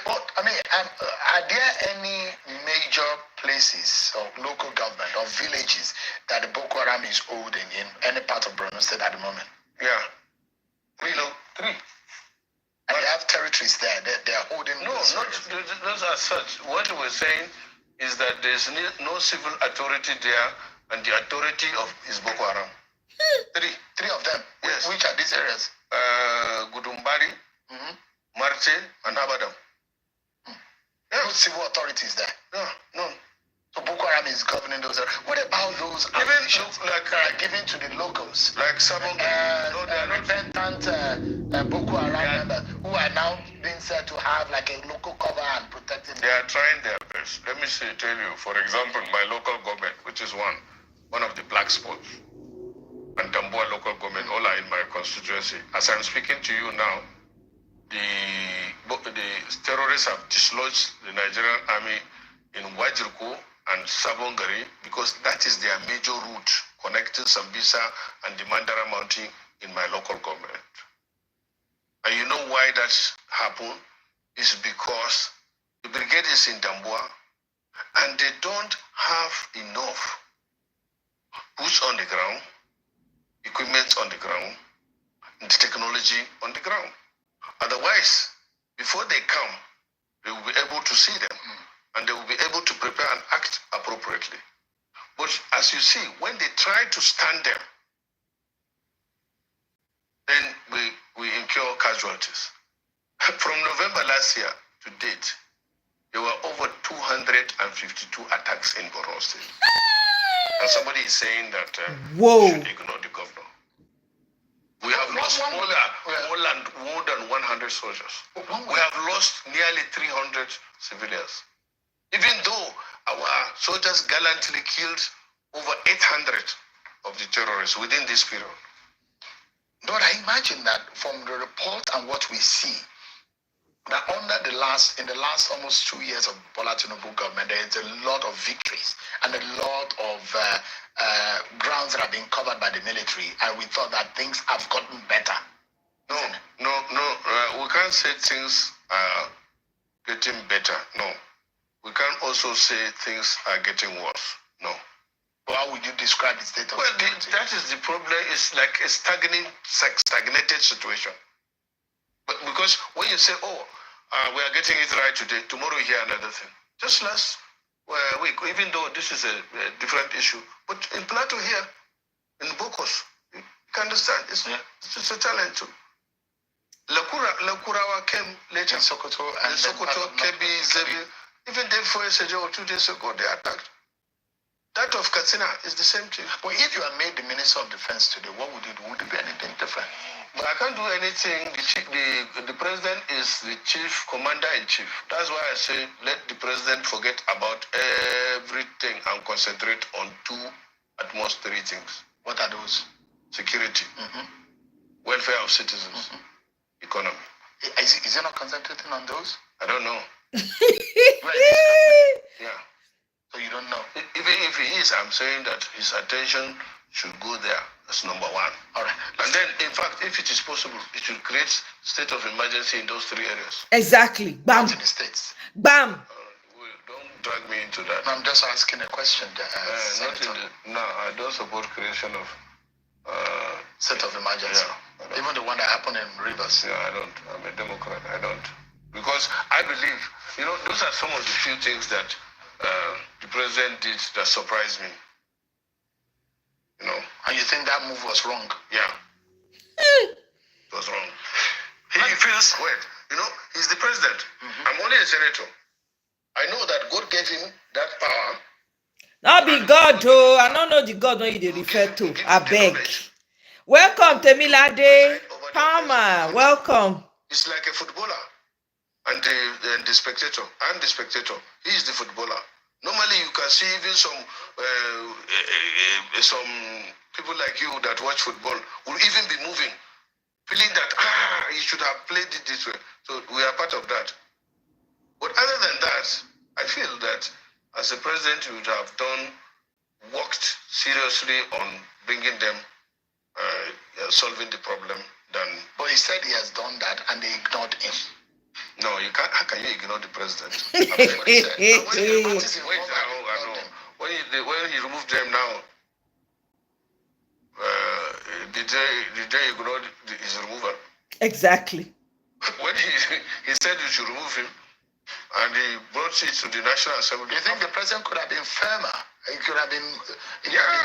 But, I mean, are there any major places or local government or villages that the Boko Haram is holding in any part of Borno State at the moment? Yeah. Three. And they have territories there. They're holding. No, those are such. What we're saying is that there's no civil authority there, and the authority is Boko Haram. Three of them. Yes. Which are these areas? Gudumbari, Marte, and Abadam. No civil authorities there. No. So Boko Haram is governing those areas. What about those Even like given to the locals? Like Sabon, no, they are not repentant Boko Haram members who are now being said to have like a local cover and protecting. They are trying their best. Let me tell you, for example, my local government, which is one of the black spots, and Tambua local government, all are in my constituency. As I'm speaking to you now, the terrorists have dislodged the Nigerian army in Wajirko and Sabongari because that is their major route connecting Sambisa and the Mandara Mountain in my local government. And you know why that happened? It's because the brigade is in Tambua and they don't have enough boots on the ground, equipment on the ground, and the technology on the ground. Otherwise, before they come, they will be able to see them and they will be able to prepare and act appropriately. But as you see, when they try to stand them, then we incur casualties. From November last year to date, there were over 252 attacks in Borno State. And somebody is saying that Whoa. we should ignore the governor. We have lost more than 100 soldiers. We have lost nearly 300 civilians. Even though our soldiers gallantly killed over 800 of the terrorists within this period. But I imagine that from the report and what we see, that in the last almost 2 years of Bola Tinubu government, there is a lot of victories and a lot of grounds that have been covered by the military, and we thought that things have gotten better. No, we can't say things are getting better. No. We can't also say things are getting worse. No. Well, how would you describe the state of security? That is the problem. It's like a stagnated situation. But because when you say, we are getting it right today, tomorrow you hear another thing. Just last week, even though this is a different issue, but in Plateau here, in Bokos, you can understand, it's a challenge too. Lakurawa came later, Sokoto, and Sokoto, Kebi, Zebi, even day before yesterday or 2 days ago, they attacked. That of Katsina is the same thing. But if you are made the Minister of Defense today, what would you do? Would it be anything different? But I can't do anything. The president is the chief commander-in-chief. That's why I say let the president forget about everything and concentrate on at most 3 things. What are those? Security, welfare of citizens, economy. Is he not concentrating on those? I don't know. Yeah. So you don't know? Even if he is, I'm saying that his attention should go there. That's number 1. All right. And then, in fact, if it is possible, it should create state of emergency in those 3 areas. Exactly. Bam. In the states. Bam. Don't drag me into that. I'm just asking a question. I don't support creation of state of emergency. Yeah, even the one that happened in Rivers. Yeah, I don't. I'm a Democrat. I don't. Because I believe, those are some of the few things that the president did that surprised me. And you think that move was wrong? Yeah. It was wrong. He feels, he's the president. I'm only a senator. I know that God gave him that power. Not be God, though. I don't know the God when you refer to. I beg. Welcome, Temilade. Palmer, welcome. It's like a footballer. And the spectator. I'm the spectator. He is the footballer. Normally, you can see even some people like you that watch football will even be moving, feeling that he should have played it this way. So we are part of that. But other than that, I feel that as a president, you would have worked seriously on bringing them, solving the problem. But he said he has done that, and they ignored him. No, you can't. How can you ignore the president? When he removed them now, did they ignore his removal? Exactly. When he said you should remove him, and he brought it to the National Assembly. Do you think the president could have been firmer? He could have been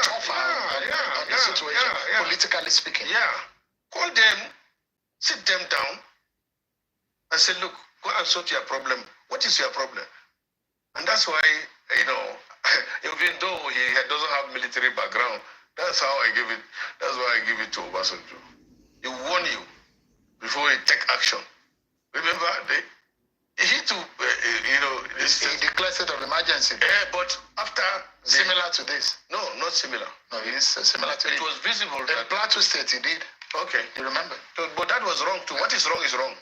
tougher on the situation, politically speaking? Yeah. Call them, sit them down, and say, look, go and sort your problem. What is your problem? And that's why, even though he doesn't have military background, that's how I give it. That's why I give it to Obasanjo. He warn you before he take action. Remember, he declared state of emergency. But after similar to this. No, not similar. No, it is similar to it. It was visible. In Plateau State, he did. Okay, you remember? But that was wrong too. What is wrong is wrong.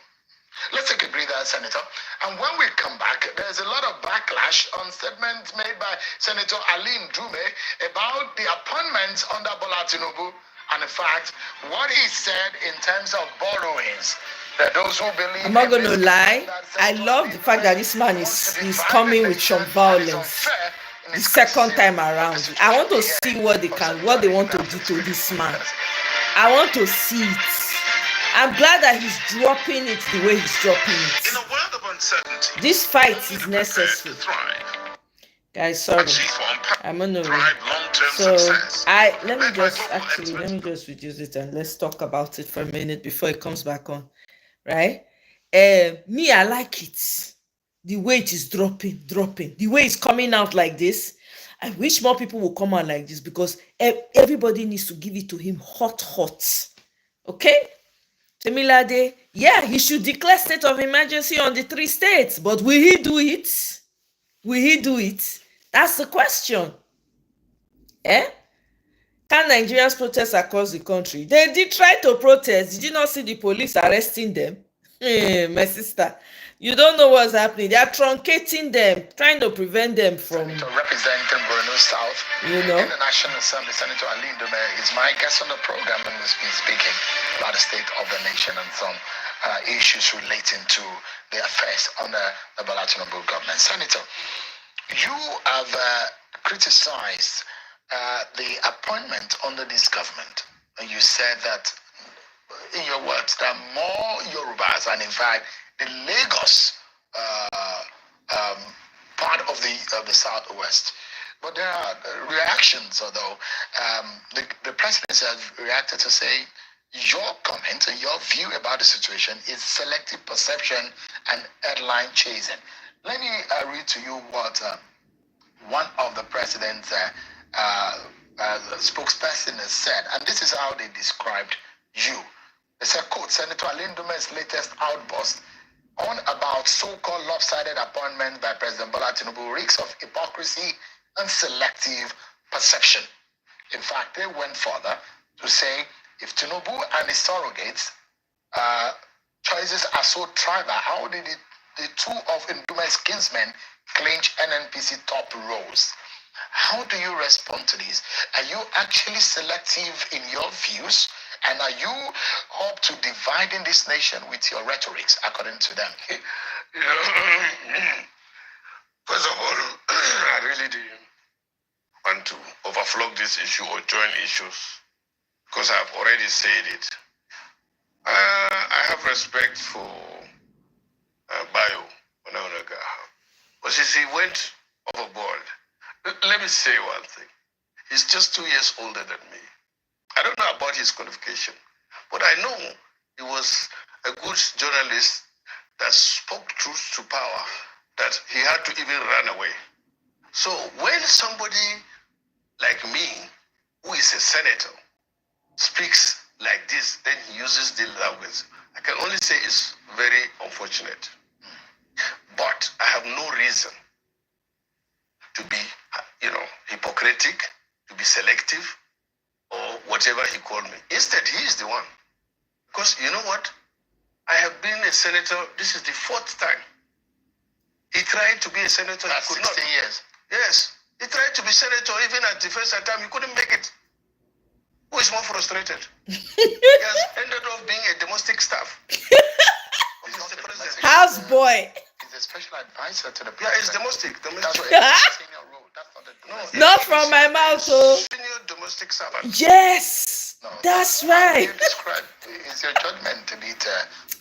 Let's take a breather, Senator. And when we come back, there's a lot of backlash on statements made by Senator Aline Dume about the appointments under Bola Tinubu and, in fact, what he said in terms of borrowings. There are those who believe. I'm not going to lie. I love the fact that this man is coming with some violence. The second time around, I want to see what they want to do to this man. I want to see it. I'm glad that he's dropping it the way he's dropping it. In a world of uncertainty, this fight is necessary. Guys, sorry. I'm on the way. So let me just reduce it and let's talk about it for a minute before it comes back on. Right? Me, I like it. The way it is dropping. The way it's coming out like this. I wish more people would come out like this because everybody needs to give it to him hot. Okay? Temilade, yeah, he should declare state of emergency on the 3 states, but will he do it? That's the question. Can Nigerians protest across the country? They did try to protest. Did you not see the police arresting them? My sister, you don't know what's happening. They are truncating them, trying to prevent them from... Senator representing Borno South in the National Assembly, Senator Ali Ndume, is my guest on the program and has been speaking about the state of the nation and some issues relating to the affairs on the Bola Tinubu government. Senator, you have criticized the appointment under this government. And you said that, in your words, there are more Yorubas, and in fact, the Lagos part of the Southwest. But there are reactions, although the president has reacted to say your comment and your view about the situation is selective perception and headline chasing. Let me read to you what one of the president's spokesperson has said, and this is how they described you. They said, quote, Senator Ali Ndume's latest outburst on about so-called lopsided appointment by President Bola Tinubu reeks of hypocrisy and selective perception. In fact, they went further to say, if Tinubu and his surrogates choices are so tribal, how did the two of Ndume's kinsmen clinch NNPC top roles? How do you respond to this? Are you actually selective in your views? And are you up to dividing this nation with your rhetorics, according to them? First of all, I really didn't want to overflow this issue or join issues because I've already said it. I have respect for Bayo Onaga, but since he went overboard, let me say one thing. He's just 2 years older than me. I don't know about his qualification, but I know he was a good journalist that spoke truth to power, that he had to even run away. So when somebody like me, who is a senator, speaks like this, then he uses the language, I can only say it's very unfortunate. But I have no reason to be, hypocritic, to be selective, or whatever he called me. Instead, he is the one. Because you know what? I have been a senator, this is the 4th time. He tried to be a senator, he could 16 not. years. Yes. He tried to be senator, even at the first time, he couldn't make it. Who is more frustrated? He has ended up being a domestic staff. He's not the president. House boy. He's a special advisor to the Yeah, president. it's domestic. That's what it's senior role. That's not the domestic. Not from my mouth, oh. Senior domestic servant. Yes. No, That's how right. you describe is your judgment to be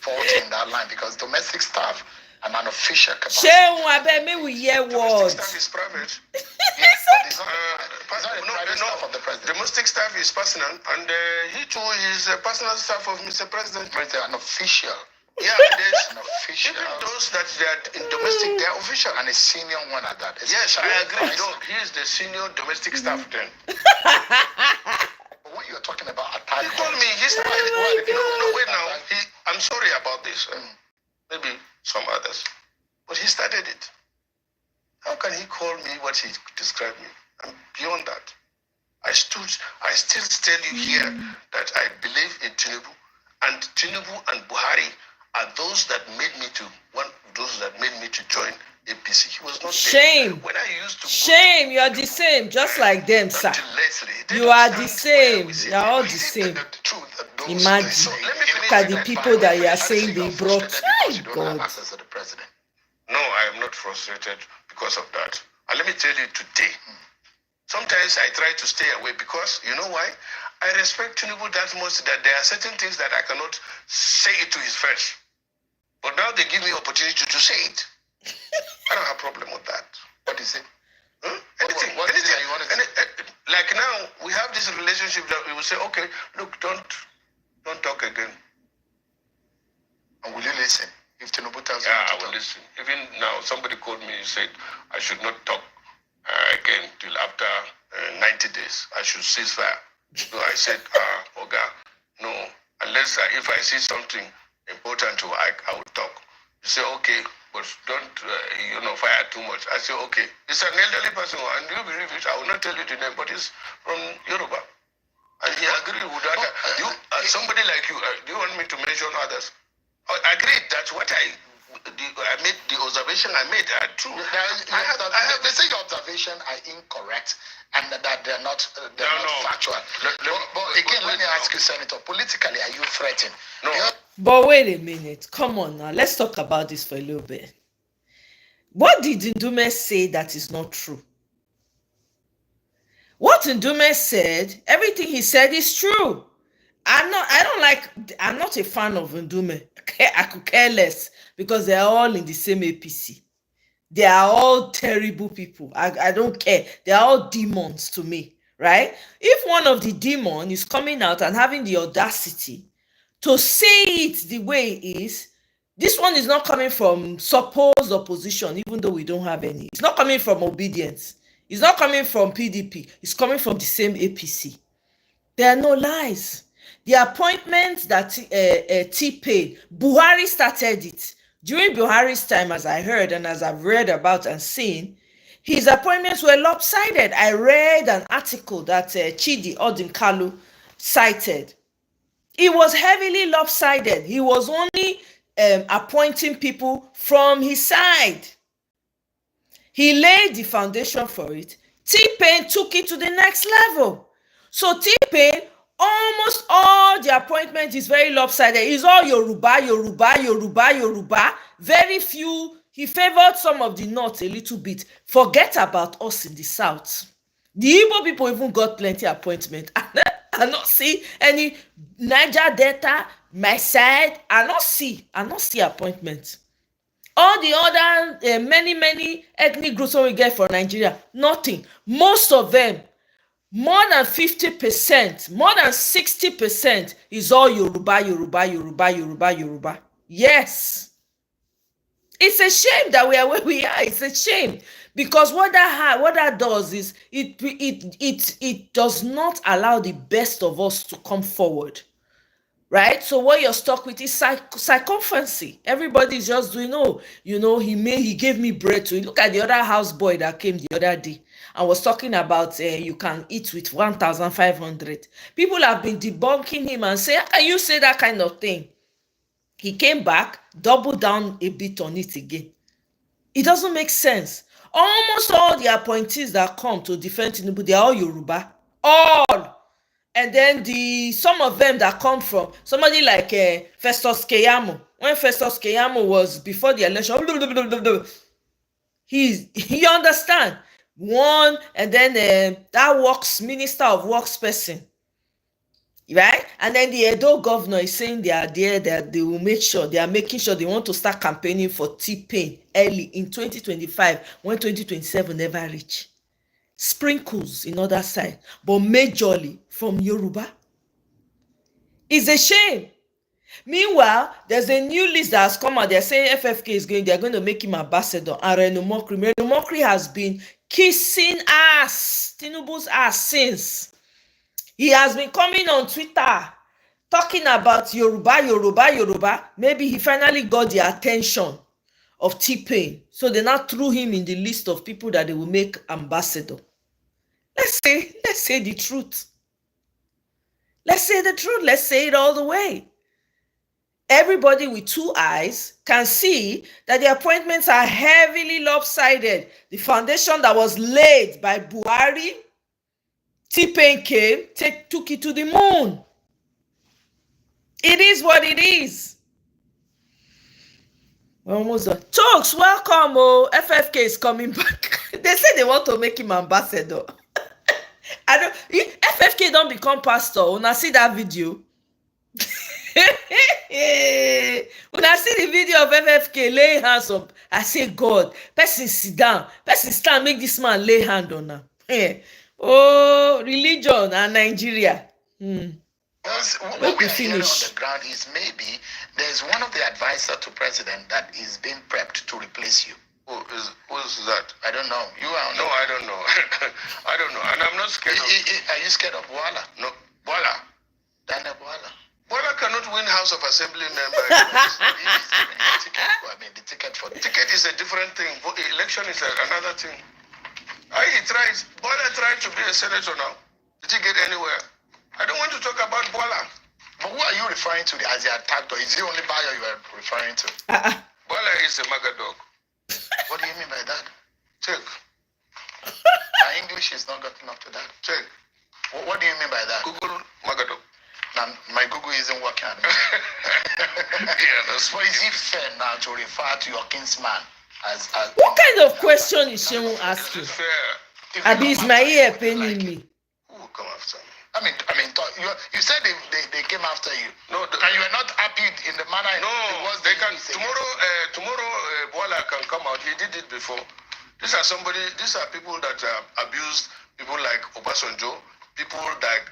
faulty in that line, because domestic staff and an official capacity. Shame, I bet me we hear Domestic words. staff is private. Yes, but it's not the private staff of the president. Domestic staff is personal, and he too is a personal staff of Mr. President. President, an official. Yeah, there's An official. even those that they are in domestic, they are official. And a senior one at that. Yes, I agree. No, he is the senior domestic staff then. But when you're talking about attack, He told me he started. No, wait now. I'm sorry about this. Maybe some others, but he started it. How can he call me what he described me? I'm beyond that. I still tell you here that I believe in Tinubu, and Tinubu and Buhari are those that made me to join APC. He was not Shame. there. When I used to Shame, you are the same, just like them, sir. You are the same. You are all the same. Imagine. So let me finish Look at the with people that you are I saying think they you're brought. frustrated because you My don't have God. access to the president. No, I am not frustrated because of that. And let me tell you today, sometimes I try to stay away because, you know why? I respect Tinubu that much that there are certain things that I cannot say it to his face. But now they give me opportunity to say it. I don't have a problem with that. What is it? Huh? anything, What is it anything. you want to say? Like now, we have this relationship that we will say, okay, look, don't talk again. And will you listen? If Tinubu tells Yeah, you I to will talk. listen. Even now, somebody called me and said I should not talk again till after 90 days. I should cease fire. So I said, Oga, no, unless if I see something important to I will talk. You say, okay, but don't, fire too much. I say, okay. It's an elderly person, and you believe it. I will not tell you the name, but it's from Yoruba. And he agreed with that. Somebody like you, do you want me to mention others? I agreed that what I made, the observation I made are true. They say your observation are incorrect and that they're not factual. But again, let me ask you, Senator, politically, are you threatened? No. But wait a minute. Come on now. Let's talk about this for a little bit. What did Ndume say that is not true? What Ndume said, everything he said is true. I'm not a fan of Ndume. I could care less because they're all in the same APC. They are all terrible people. I don't care. They are all demons to me, right? If one of the demons is coming out and having the audacity to say it the way it is, this one is not coming from supposed opposition, even though we don't have any. It's not coming from obedience. It's not coming from PDP. It's coming from the same APC. There are no lies. The appointment that T-Pain, Buhari started it. During Buhari's time, as I heard and as I've read about and seen, his appointments were lopsided. I read an article that Chidi Odinkalu cited. It was heavily lopsided. He was only appointing people from his side. He laid the foundation for it. T-Pain took it to the next level. So T-Pain, almost all the appointment is very lopsided. It's all Yoruba, Yoruba, Yoruba, Yoruba. Very few. He favored some of the North a little bit. Forget about us in the South. The Igbo people even got plenty appointment. I not see any Niger Delta, my side. I not see appointment. All the other many ethnic groups we get for Nigeria, nothing. Most of them, more than 50%, more than 60% is all Yoruba, Yoruba, Yoruba, Yoruba, Yoruba. Yes. It's a shame that we are where we are. It's a shame. Because what that does is it does not allow the best of us to come forward. Right? So what you're stuck with is circumferency. Everybody's just doing, he gave me bread to eat. Look at the other houseboy that came the other day and was talking about you can eat with 1,500. People have been debunking him and say, how can you say that kind of thing? He came back, doubled down a bit on it again. It doesn't make sense. Almost all the appointees that come to defend Tinubu, they are all Yoruba. All. And then some of them that come from somebody like Festus Keyamo. When Festus Keyamo was before the election, he understand. One, and then that Minister of Works person. Right? And then the Edo governor is saying they are there, that they will make sure, they are making sure they want to start campaigning for T-Pain early in 2025, when 2027 never reach. Sprinkles in other side, but majorly from Yoruba. It's a shame. Meanwhile, there's a new list that has come out. They're saying they're going to make him ambassador. And Reno Mokri has been kissing ass, Tinubu's ass since. He has been coming on Twitter, talking about Yoruba, Yoruba, Yoruba. Maybe he finally got the attention of T-Pain. So they now threw him in the list of people that they will make ambassador. Let's say the truth. Let's say the truth. Let's say it all the way. Everybody with two eyes can see that the appointments are heavily lopsided. The foundation that was laid by Buhari, T-Pain came, took it to the moon. It is what it is. We're almost done. Talks, welcome. FFK is coming back. They say they want to make him ambassador. FFK don't become pastor. When I see that video, when I see the video of FFK laying hands I say, God, person sit down, person stand, make this man lay hand on her. Oh, religion and Nigeria. Because what Make we we are hearing on finish. the ground is maybe there's one of the advisor to president that is being prepped to replace you. Who's that? I don't know. You are No, I don't know. I don't know. And I'm not scared of... Are you scared of Bola? No. Bola. Daniel Bola. Bola cannot win House of Assembly member. The ticket for Ticket is a different thing. Election is another thing. He tried. Bola tried to be a senator now. Did he get anywhere? I don't want to talk about Bola. But who are you referring to as the attacker? Is the only buyer you are referring to? Bola is a maga dog. What do you mean by that? Check. My English is not good enough to that. Check. What do you mean by that? Google maga dog. Now, my Google isn't working. Yeah, that's But is it fair now to refer to your kinsman as What kind of question is Shehu asking? It's fair. Abi, is my ear paining me? Who will come after me? You said they came after you. No, And you are not happy in the manner no, it was they can. say. Tomorrow, Bola can come out. He did it before. These are people that abused people like Obasanjo, people like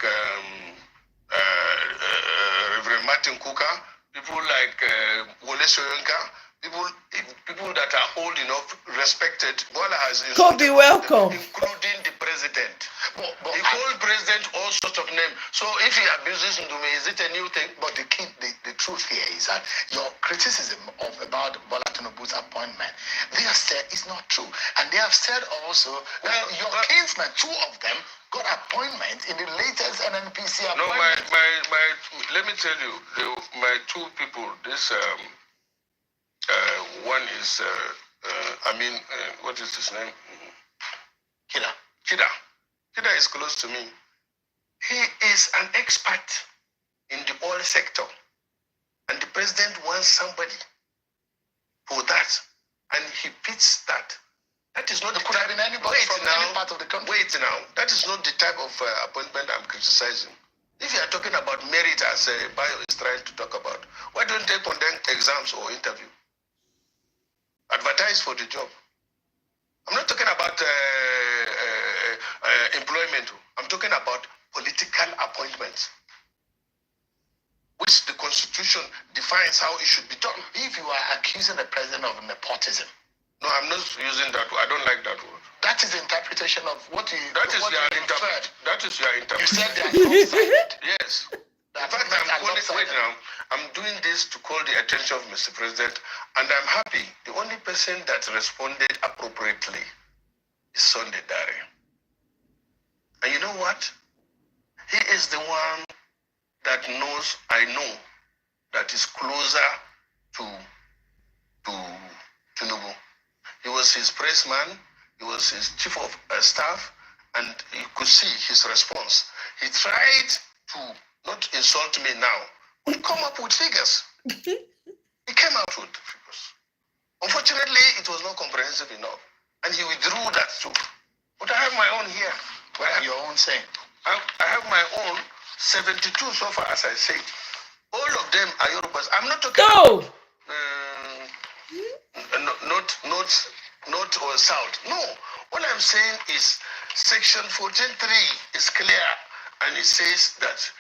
Reverend Martin Kuka, people like Wole Soyinka, people that are old enough, respected. Bola has Kobe, welcome. including the president. But He called president all sorts of names. So if he abuses Ndume, is it a new thing? But the truth here is that your criticism about Bola Tinubu's appointment, they have said it's not true. And they have said also that your kinsmen, two of them, got appointments in the latest NNPC No, appointment. let me tell you, my two people, this one is, what is his name? Kida. Kida is close to me. He is an expert in the oil sector. And the president wants somebody for that. And he pits that. That is not the Could have been anybody from any part of the country. Wait now. That is not the type of appointment I'm criticizing. If you are talking about merit as Bio is trying to talk about, why don't they conduct exams or interview? Advertise for the job. I'm not talking about employment. I'm talking about political appointments, which the Constitution defines how it should be done. If you are accusing the president of nepotism, No, I'm not using that word. I don't like that word. that is the interpretation of what you That is what your you inferred. That is your You interpretation. said they are lopsided. Yes. In That fact, men are I'm calling, wait lopsided. now. I'm doing this to call the attention of Mr. President, and I'm happy. The only person that responded appropriately is Sunday Dare. And you know what? He is the one that knows, I know, that is closer to Tinubu. He was his press man, he was his chief of staff, and you could see his response. He tried to not insult me now, but come up with figures. He came out with figures. Unfortunately, it was not comprehensive enough, and he withdrew that too. But I have my own here. What are your own saying? I have my own 72 so far, as I said. All of them are Yorubas. I'm not talking Go. about north or south. No. What I'm saying is section 14.3 is clear, and it says that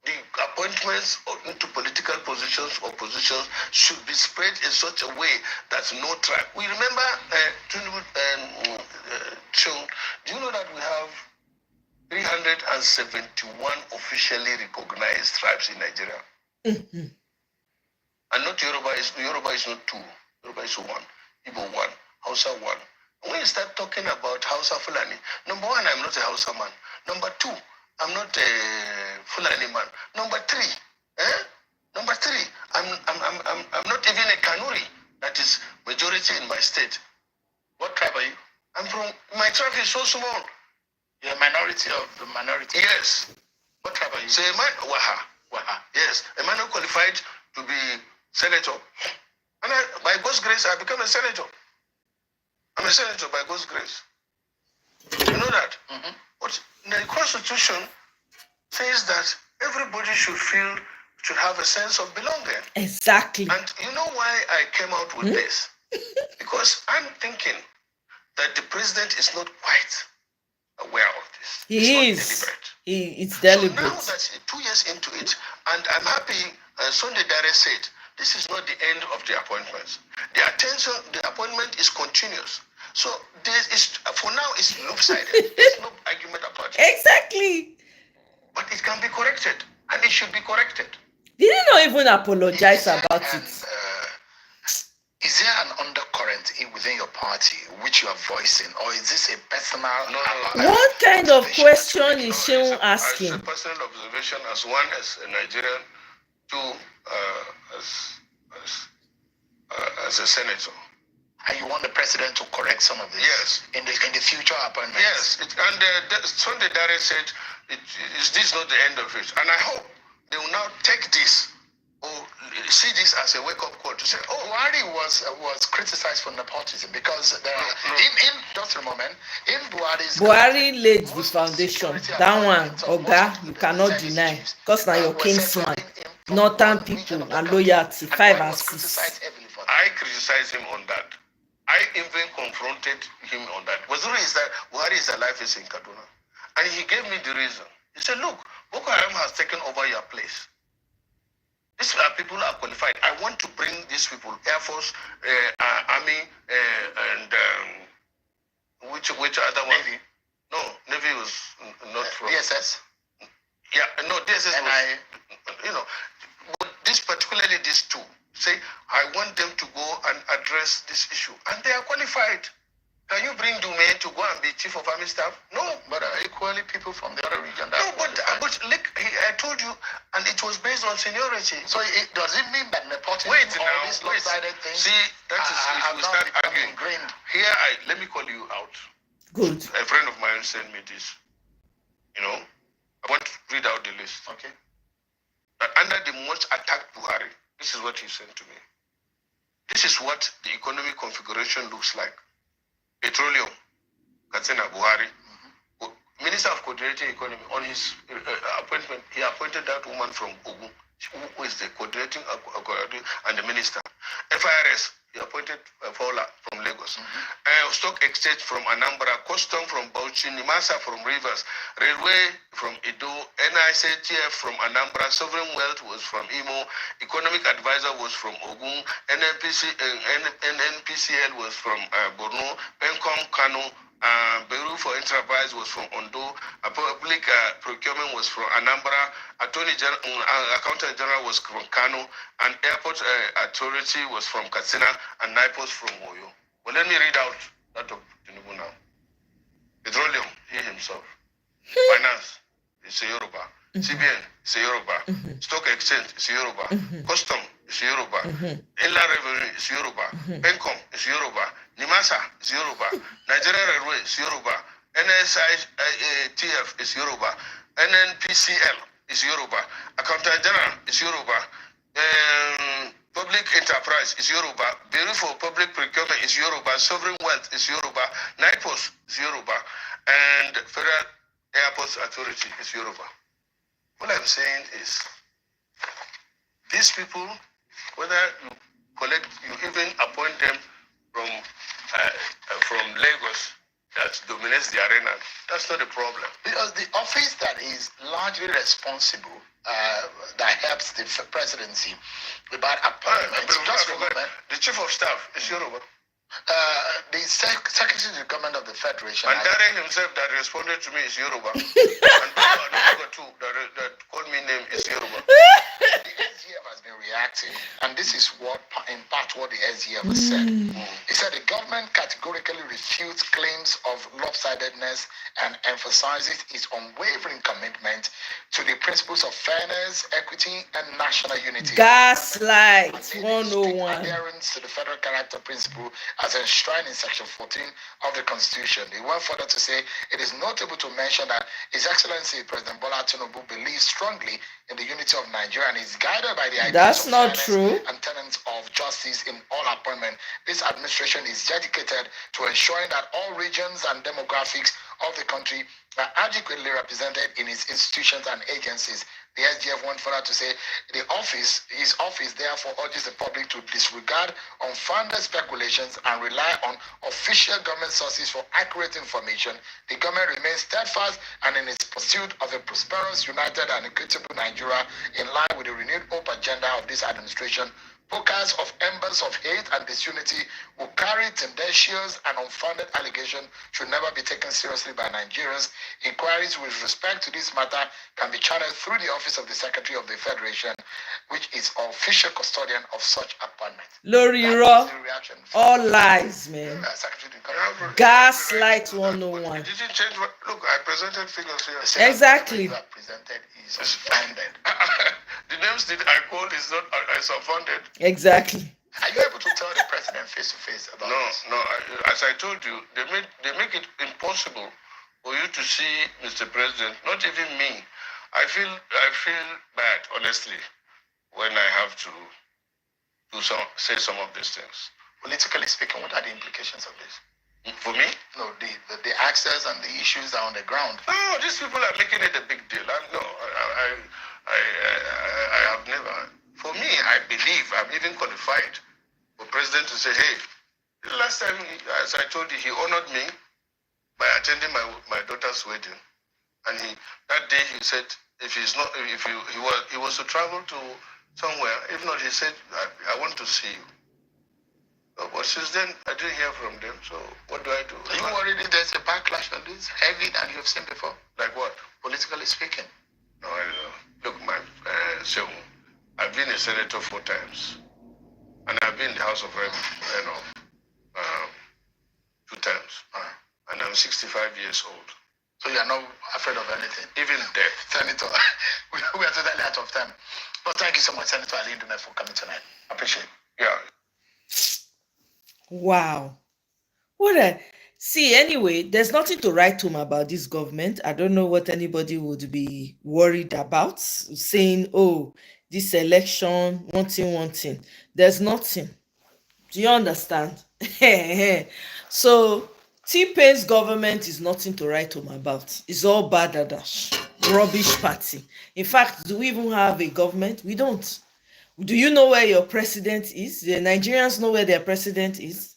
the appointments into political positions or positions should be spread in such a way that no tribe. We remember, do you know that we have 371 officially recognized tribes in Nigeria? And not Yoruba is not two. Yoruba is one. Igbo one. Hausa one. When you start talking about Hausa Fulani, number one, I'm not a Hausa man. Number two, I'm not a Fulani man. Number three, I'm not even a Kanuri. That is majority in my state. What tribe are you? I'm from, my tribe is so small. You're a minority of the minority. Yes. What tribe are you? So Waha. Yes. A man who qualified to be senator. And by God's grace, I became a senator. I'm a senator by God's grace. You know that? Mm-hmm. But the Constitution says that everybody should have a sense of belonging. Exactly. And you know why I came out with this? Because I'm thinking that the president is not quite aware of this. It's not He is. deliberate. It's So now deliberate. that 2 years into it, and I'm happy, Sunday Dare said, this is not the end of the appointments. The appointment is continuous. So this is, for now, it's lopsided. There's no argument about it. Exactly. But it can be corrected, and it should be corrected. Did he not even apologize Is there about an, it? Is there an undercurrent within your party which you are voicing, or is this a personal? What kind of observation? question is Shehu It's asking? a personal observation, as one as a Nigerian, two as a senator. And you want the president to correct some of this? Yes. In the future appointments? Yes. Sunday Dare said, is this not the end of it? And I hope they will now take this or see this as a wake-up call to say, oh, Buhari was criticized for nepotism because there are, in just a moment, in Buhari laid the foundation. That one, Oga, you cannot deny. Because now your kingsman, northern people and loyalty, 5 and 6. I criticize him on that. I even confronted him on that. What's the reason is that Buhari is alive is in Kaduna. And he gave me the reason. He said, look, Boko Haram has taken over your place. These people are qualified. I want to bring these people, Air Force, Army, and which other one? Navy. No, Navy was not from. DSS? Yeah, no, DSS And was, but particularly these two, say, I want them to go and address this issue. And they are qualified. Can you bring Dume to go and be chief of army staff? No. But equally people from the other region. No, but look, I told you, and it was based on seniority. So does it mean that nepotism, Wait all now, these lopsided things, see, that is, if we start arguing, ingrained? here, let me call you out. Good. A friend of mine sent me this. I want to read out the list. Okay. Under the most attacked Buhari, this is what he sent to me. This is what the economic configuration looks like. Petroleum, Katsina Buhari, Minister of Coordinating Economy. On his appointment, he appointed that woman from Ogun, who is the coordinating and the minister. FIRS, he appointed Paula from Lagos. Stock Exchange from Anambra, Custom from Bauchi, Nimasa from Rivers, Railway from Edo, NICTF from Anambra, Sovereign Wealth was from Imo, Economic Advisor was from Ogun, NNPCL was from Borno, Pencom Kano, Bureau for Enterprise was from Ondo, Public Procurement was from Anambra, Accountant General was from Kano, and Airport Authority was from Katsina, and NIPOS from Oyo. Well, let me read out that of Tinubu now. Petroleum, he himself. Finance, it's a Yoruba. CBN, it's a Yoruba. Stock Exchange, it's a Yoruba. Custom, it's a Yoruba. Inland Revenue, it's Yoruba. Pencom, it's Yoruba. Nimasa, it's Yoruba. Nigerian Railway, it's Yoruba. NSITF is Yoruba. NNPCL is Yoruba. Accountant General is Yoruba. Public Enterprise is Yoruba. Bureau for Public Procurement is Yoruba. Sovereign Wealth is Yoruba. NIPOS is Yoruba. And Federal Airports Authority is Yoruba. What I'm saying is, these people, whether you even appoint them from Lagos, that dominates the arena, that's not a problem. Because the office that is largely responsible, that helps the presidency about appointments. Just remember, the chief of staff is Yoruba. The secretary to the government of the federation. And Darren himself that responded to me is Yoruba. And Baba too that called me name is Yoruba. The SGF has been reacting, and this is what, in part, what the SGF has said. He said the government categorically refutes claims of lopsidedness and emphasizes its unwavering commitment to the principles of fairness, equity, and national unity. Gaslight 101. Adherence to the federal character principle as enshrined in Section 14 of the Constitution. He went further to say it is notable to mention that His Excellency President Bola Tinubu believes strongly in the unity of Nigeria and is guided by the ideas That's of not fairness true. and tenets of justice in all appointments. This administration is dedicated to ensuring that all regions and demographics of the country are adequately represented in its institutions and agencies. The SGF went further to say his office therefore urges the public to disregard unfounded speculations and rely on official government sources for accurate information. The government remains steadfast and in its pursuit of a prosperous, united, and equitable Nigeria in line with the renewed hope agenda of this administration. Forecasts of embers of hate and disunity who carry tendentious and unfounded allegations should never be taken seriously by Nigerians. Inquiries with respect to this matter can be channeled through the Office of the Secretary of the Federation, which is official custodian of such appointment. Lori Raw, all lies, man. Gaslight 101. Did you change what? Look, I presented figures here. Exactly. What you have presented is unfounded. The names that I called is not is unfounded. Exactly. Are you able to tell the president face to face about this? No. As I told you, they make it impossible for you to see Mr. President. Not even me. I feel bad, honestly, when I have to say some of these things. Politically speaking, what are the implications of this? For me? No, the access and the issues are on the ground. No, these people are making it a big deal. I have never. For me, I believe I'm even qualified for president to say, hey, the last time, as I told you, he honored me by attending my daughter's wedding, and that day he said, he was to travel to somewhere. If not, he said, I want to see you. But since then, I didn't hear from them. So what do I do? Are you worried if there's a backlash on this heavy than you've seen before? Like what? Politically speaking. No, look, so I've been a senator 4 times, and I've been in the House of Rep, 2 times, and I'm 65 years old. So you are not afraid of anything? Even death. Senator, we are totally out of time. But thank you so much, Senator Ali Ndume, for coming tonight. I appreciate it. Yeah. Wow. See, anyway, there's nothing to write home about this government. I don't know what anybody would be worried about, saying, oh, this election, one thing. There's nothing. Do you understand? So, T-Pain's government is nothing to write home about. It's all badadash, rubbish party. In fact, do we even have a government? We don't. Do you know where your president is? The Nigerians know where their president is?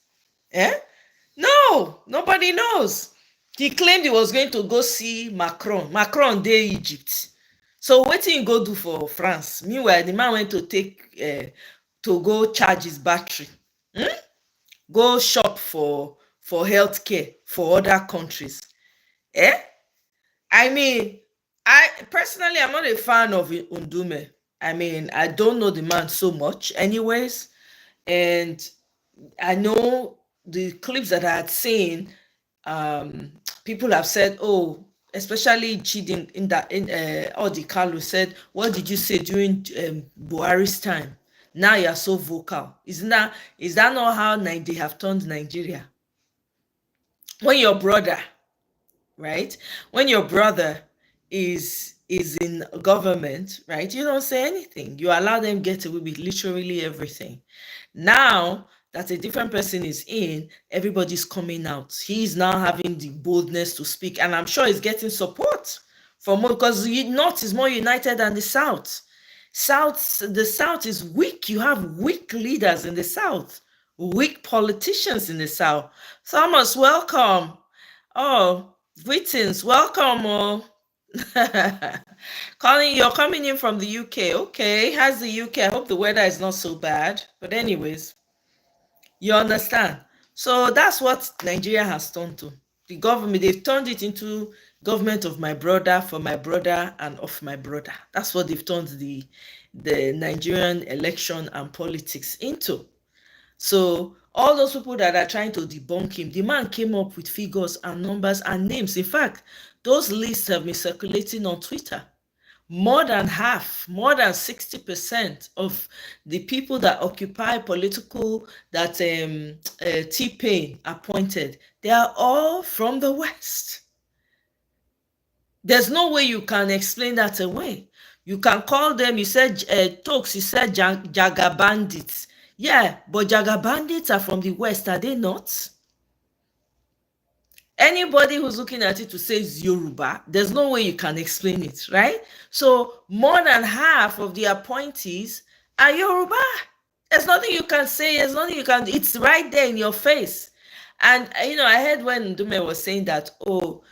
No, nobody knows. He claimed he was going to go see Macron. Macron dey Egypt. So wetin he go do for France? Meanwhile, the man went to go charge his battery. Go shop for healthcare for other countries. I mean, personally, I'm not a fan of Ndume. I mean, I don't know the man so much anyways. And I know the clips that I had seen, people have said, oh, especially Chidin in Odi Kalu said, what did you say during Buhari's time? Now you're so vocal. Is that not how they have turned Nigeria? When your brother, right? When your brother is in government, right? You don't say anything. You allow them get away with literally everything. Now that a different person is in, everybody's coming out. He's now having the boldness to speak, and I'm sure he's getting support from more, because the North is more united than the South. The South is weak. You have weak leaders in the South, weak politicians in the South. Thomas, welcome. Oh, greetings, welcome. Oh. Colin, you're coming in from the UK. Okay, how's the UK? I hope the weather is not so bad. But anyways, you understand. So that's what Nigeria has turned to. The government, they've turned it into government of my brother, for my brother, and of my brother. That's what they've turned the Nigerian election and politics into. So all those people that are trying to debunk him, the man came up with figures and numbers and names. In fact, those lists have been circulating on Twitter. More than half, more than 60% of the people that occupy political, that T-Pain appointed, they are all from the West. There's no way you can explain that away. You can call them, you said, Tokes, you said Jaga bandits. Yeah, but Jaga bandits are from the West, are they not? Anybody who's looking at it to say it's Yoruba, there's no way you can explain it, right? So more than half of the appointees are Yoruba. There's nothing you can say. There's nothing you can. It's right there in your face. And I heard when Ndume was saying that, oh,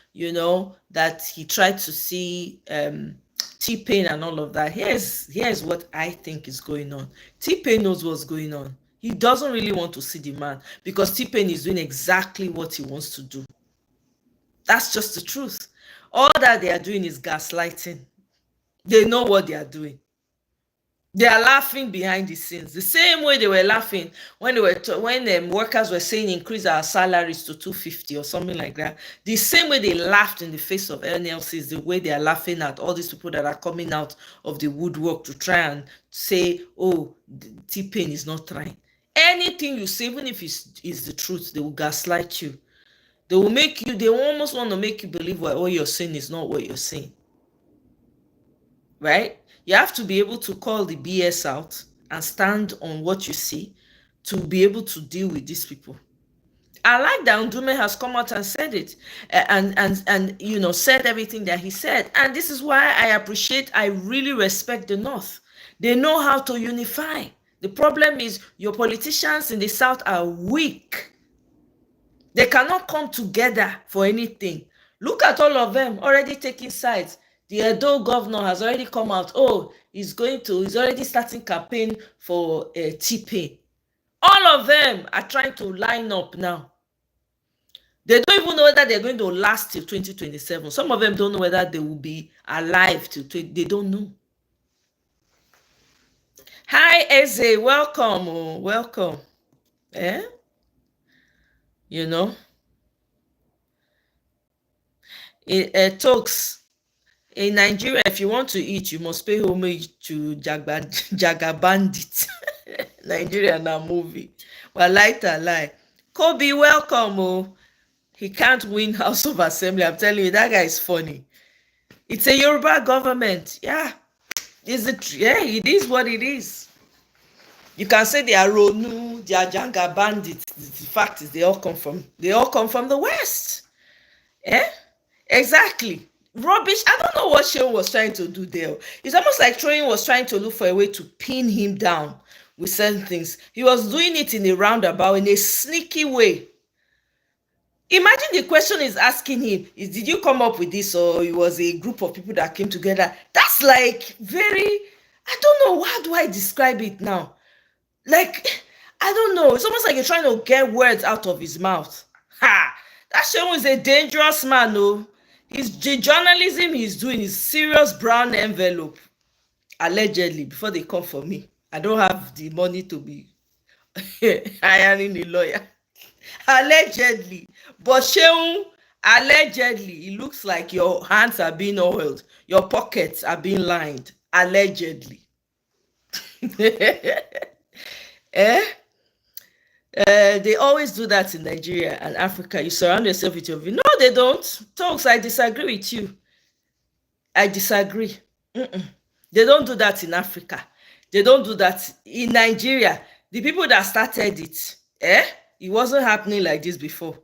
that he tried to see T-Pain and all of that. Here's what I think is going on. T-Pain knows what's going on. He doesn't really want to see the man because T-Pain is doing exactly what he wants to do. That's just the truth. All that they are doing is gaslighting. They know what they are doing. They are laughing behind the scenes. The same way they were laughing when workers were saying increase our salaries to 250 or something like that. The same way they laughed in the face of NLC is the way they are laughing at all these people that are coming out of the woodwork to try and say, oh, T-Pain is not trying. Anything you say, even if it's the truth, they will gaslight you. They will almost want to make you believe what you're saying is not what you're saying. Right? You have to be able to call the BS out and stand on what you see to be able to deal with these people. I like that Ndume has come out and said it and said everything that he said. And this is why I really respect the North. They know how to unify. The problem is your politicians in the South are weak. They cannot come together for anything. Look at all of them already taking sides. The Edo governor has already come out. Oh, he's already starting campaign for T-Pain. All of them are trying to line up now. They don't even know whether they're going to last till 2027. Some of them don't know whether they will be alive till they don't know. Hi, Eze. Welcome. Oh, welcome. It talks. In Nigeria, if you want to eat, you must pay homage to Jaga Bandit. Nigeria na movie. Well, lie. Kobe, welcome. Oh. He can't win House of Assembly. I'm telling you, that guy is funny. It's a Yoruba government. Yeah. It is what it is. You can say they are Ronu, they are Jaga Bandits. The fact is they all come from the West. Exactly. Rubbish. I don't know what Shehu was trying to do there. It's almost like Troyin was trying to look for a way to pin him down with certain things. He was doing it in a roundabout, in a sneaky way. Imagine the question is asking him, did you come up with this or it was a group of people that came together? That's like I don't know, how do I describe it now? Like, I don't know. It's almost like you're trying to get words out of his mouth. Ha! That Shehu is a dangerous man, though. The journalism he's doing is serious brown envelope. Allegedly, before they come for me. I don't have the money to be hiring a lawyer. Allegedly. But Shehu, allegedly, it looks like your hands are being oiled. Your pockets are being lined. Allegedly. They always do that in Nigeria and Africa. You surround yourself with your view. No, they don't. Talks, I disagree with you. I disagree. They don't do that in Africa. They don't do that in Nigeria. The people that started it, it wasn't happening like this before.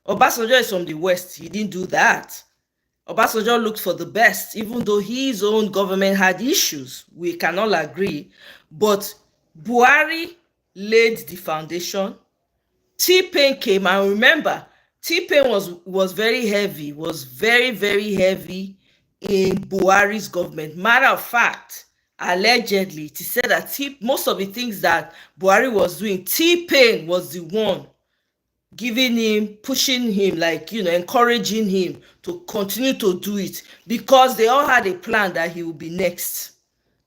Obasanjo is from the West. He didn't do that. Obasanjo looked for the best, even though his own government had issues. We can all agree. But Buhari laid the foundation. T-Pain came, and remember, T-Pain was very heavy, was very, very heavy in Buhari's government. Matter of fact, allegedly, it is said that most of the things that Buhari was doing, T-Pain was the one giving him, pushing him, encouraging him to continue to do it, because they all had a plan that he would be next.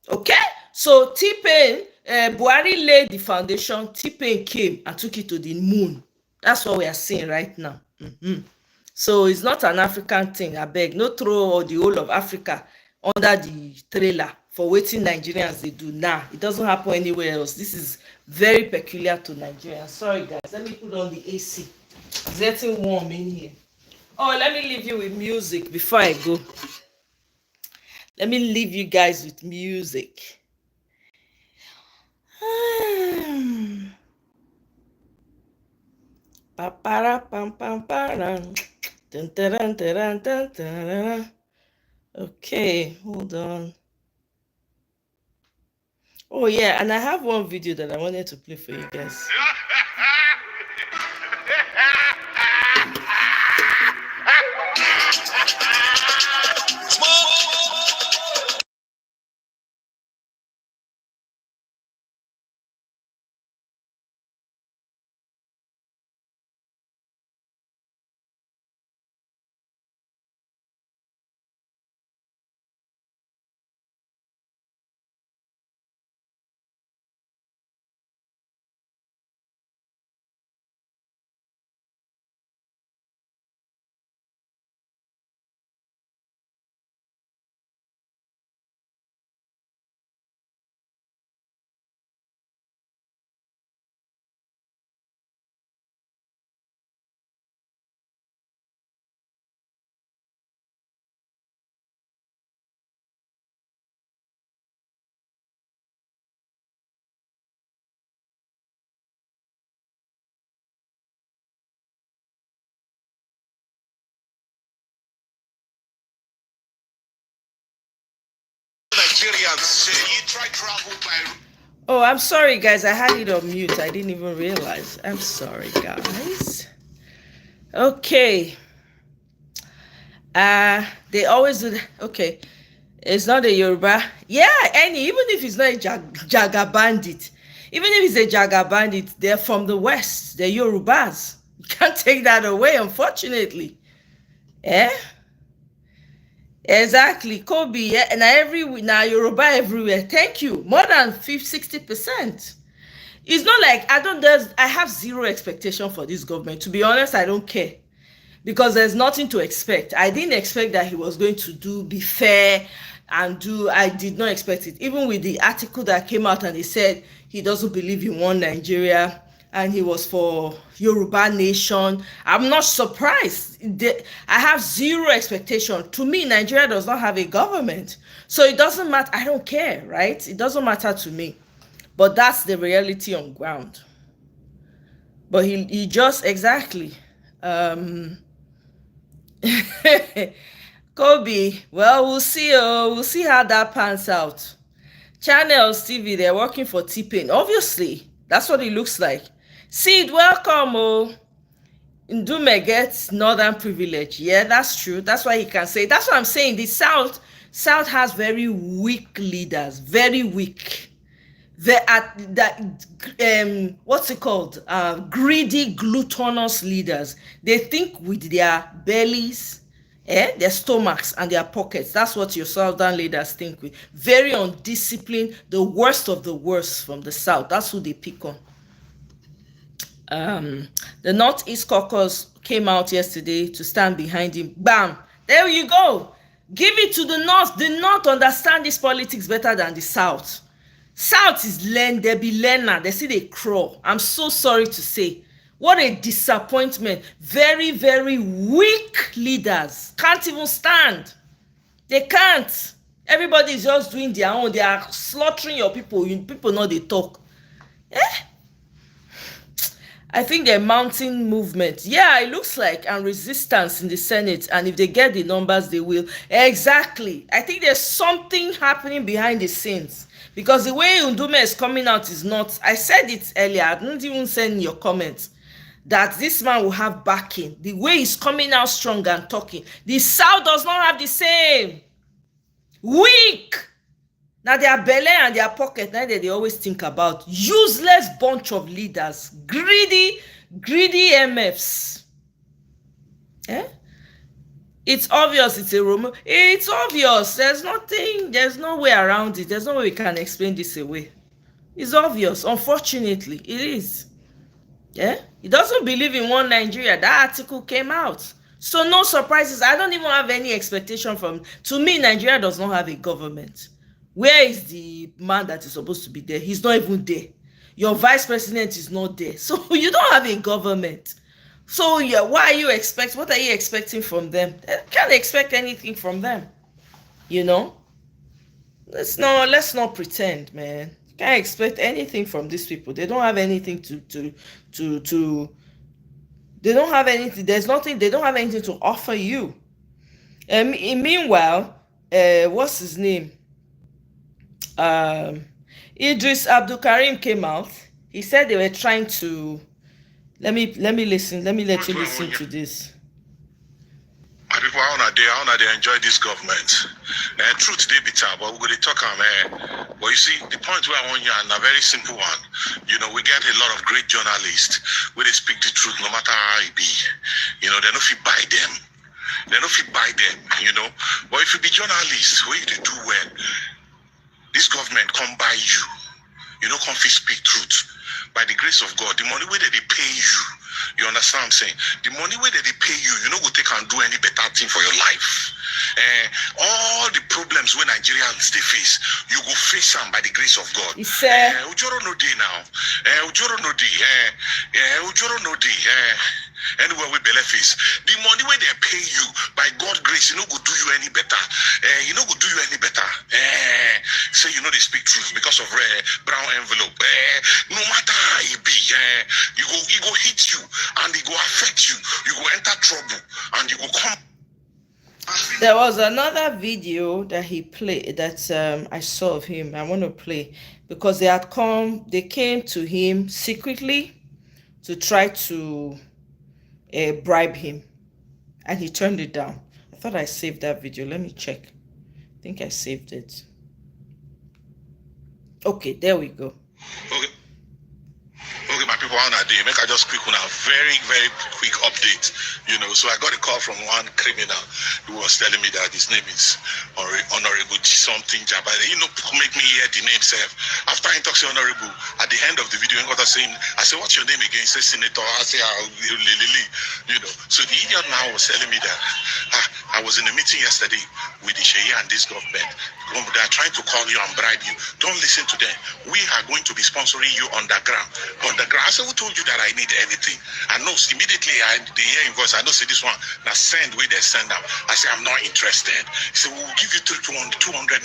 Okay? So T-Pain, Buhari laid the foundation, T-Pain came and took it to the moon. That's what we are seeing right now. So it's not an African thing, I beg. No throw the whole of Africa under the trailer for waiting Nigerians they do. Nah, it doesn't happen anywhere else. This is very peculiar to Nigeria. Sorry guys, let me put on the AC. It's getting warm in here. Oh, let me leave you with music before I go. Let me leave you guys with music. Pa-para-pam-pam-param. Dun, dun, dun, dun, dun, dun, dun. Okay, hold on. Oh yeah, and I have one video that I wanted to play for you guys. Nigerians, you try travel by. Oh, I'm sorry, guys. I had it on mute. I didn't even realize. I'm sorry, guys. Okay. They always do that. Okay. It's not a Yoruba. Yeah, even if it's not a Jaga bandit, even if it's a Jaga bandit, they're from the West. They're Yorubas. You can't take that away, unfortunately. Eh? Exactly. Kobe, yeah. And now Yoruba everywhere. Thank you. More than 60%. It's not like I have zero expectation for this government. To be honest, I don't care. Because there's nothing to expect. I didn't expect that he was going to be fair I did not expect it. Even with the article that came out and he said he doesn't believe in one Nigeria and he was for Yoruba nation. I'm not surprised. I have zero expectation. To me, Nigeria does not have a government. So it doesn't matter. I don't care, right? It doesn't matter to me. But that's the reality on ground. But he just exactly. Kobe, well, we'll see. We'll see how that pans out. Channels TV, they're working for T-Pain. Obviously, that's what it looks like. Sid, welcome. Ndume gets northern privilege. Yeah, that's true. That's why he can say. That's what I'm saying. The South has very weak leaders. Very weak. What's it called? Greedy, gluttonous leaders. They think with their bellies, their stomachs and their pockets. That's what your southern leaders think with. Very undisciplined, the worst of the worst from the South. That's who they pick on. The Northeast Caucus came out yesterday to stand behind him. Bam! There you go. Give it to the North. The North understand this politics better than the South. South is they be learner. They see they crawl. I'm so sorry to say. What a disappointment. Very, very weak leaders. Can't even stand. They can't. Everybody is just doing their own. They are slaughtering your people. People know they talk. I think they're mounting movement. Yeah, it looks like, and resistance in the Senate. And if they get the numbers, they will. Exactly. I think there's something happening behind the scenes. Because the way Ndume is coming out is not, I said it earlier, I didn't even send your comments, that this man will have backing. The way he's coming out strong and talking. The South does not have the same. Weak. Now their belly and their pocket, now they always think about useless bunch of leaders. Greedy MFs. It's obvious it's a rumor. It's obvious. There's no way around it. There's no way we can explain this away. It's obvious. Unfortunately, it is. He doesn't believe in one Nigeria. That article came out. So no surprises. I don't even have any expectation from. To me, Nigeria does not have a government. Where is the man that is supposed to be there? He's not even there. Your vice president is not there. So you don't have a government. So yeah, what are you expecting from them? You can't expect anything from them. Let's not pretend, man. You can't expect anything from these people. They don't have anything they They don't have anything. There's nothing. They don't have anything to offer you. Meanwhile, what's his name? Idris Abdul Karim came out. He said they were trying to. Let me listen. Let me let you listen to this. My people, how they enjoy this government. Truth they be tough, but we're going to talk but you see, the point where I want you and a very simple one. You know, we get a lot of great journalists where they speak the truth no matter how it be. You know, they don't fit buy them. They don't fit buy them, you know. But if you be journalists, where you do well, this government come by you. You know, come fit speak truth. By the grace of God, the money where they pay you. You understand what I'm saying? The money where they pay you, you know, go take and do any better thing for your life. All the problems where Nigerians they face, you go face them by the grace of God. Ujoro no day now. Ujoro no day. Ujoro no day. Anywhere we face, the money where they pay you by God's grace, you know, go do you any better. You know, go do you any better. Say you know they speak truth because of brown envelope. No matter how it be, it go hit you and it go affect you. You go enter trouble and you go come. There was another video that he played that I saw of him. I want to play because they came to him secretly to try to bribe him, and he turned it down. I thought I saved that video. Let me check. I think I saved it. Okay, there we go. Okay, my people, on that day, make I just quick on a very, very quick update. You know, so I got a call from one criminal who was telling me that his name is Honorable something Jabba. You know, make me hear the name self. After I talk to Honorable, at the end of the video, I got saying, I said, what's your name again? He said, Senator. I said, you know. So the idiot now was telling me that I was in a meeting yesterday with the Shea and this government. They are trying to call you and bribe you. Don't listen to them. We are going to be sponsoring you underground. I said, who told you that I need anything? I know immediately they hear invoice. I know say this one. Now send where they send them. I say I'm not interested. He said, we'll give you 200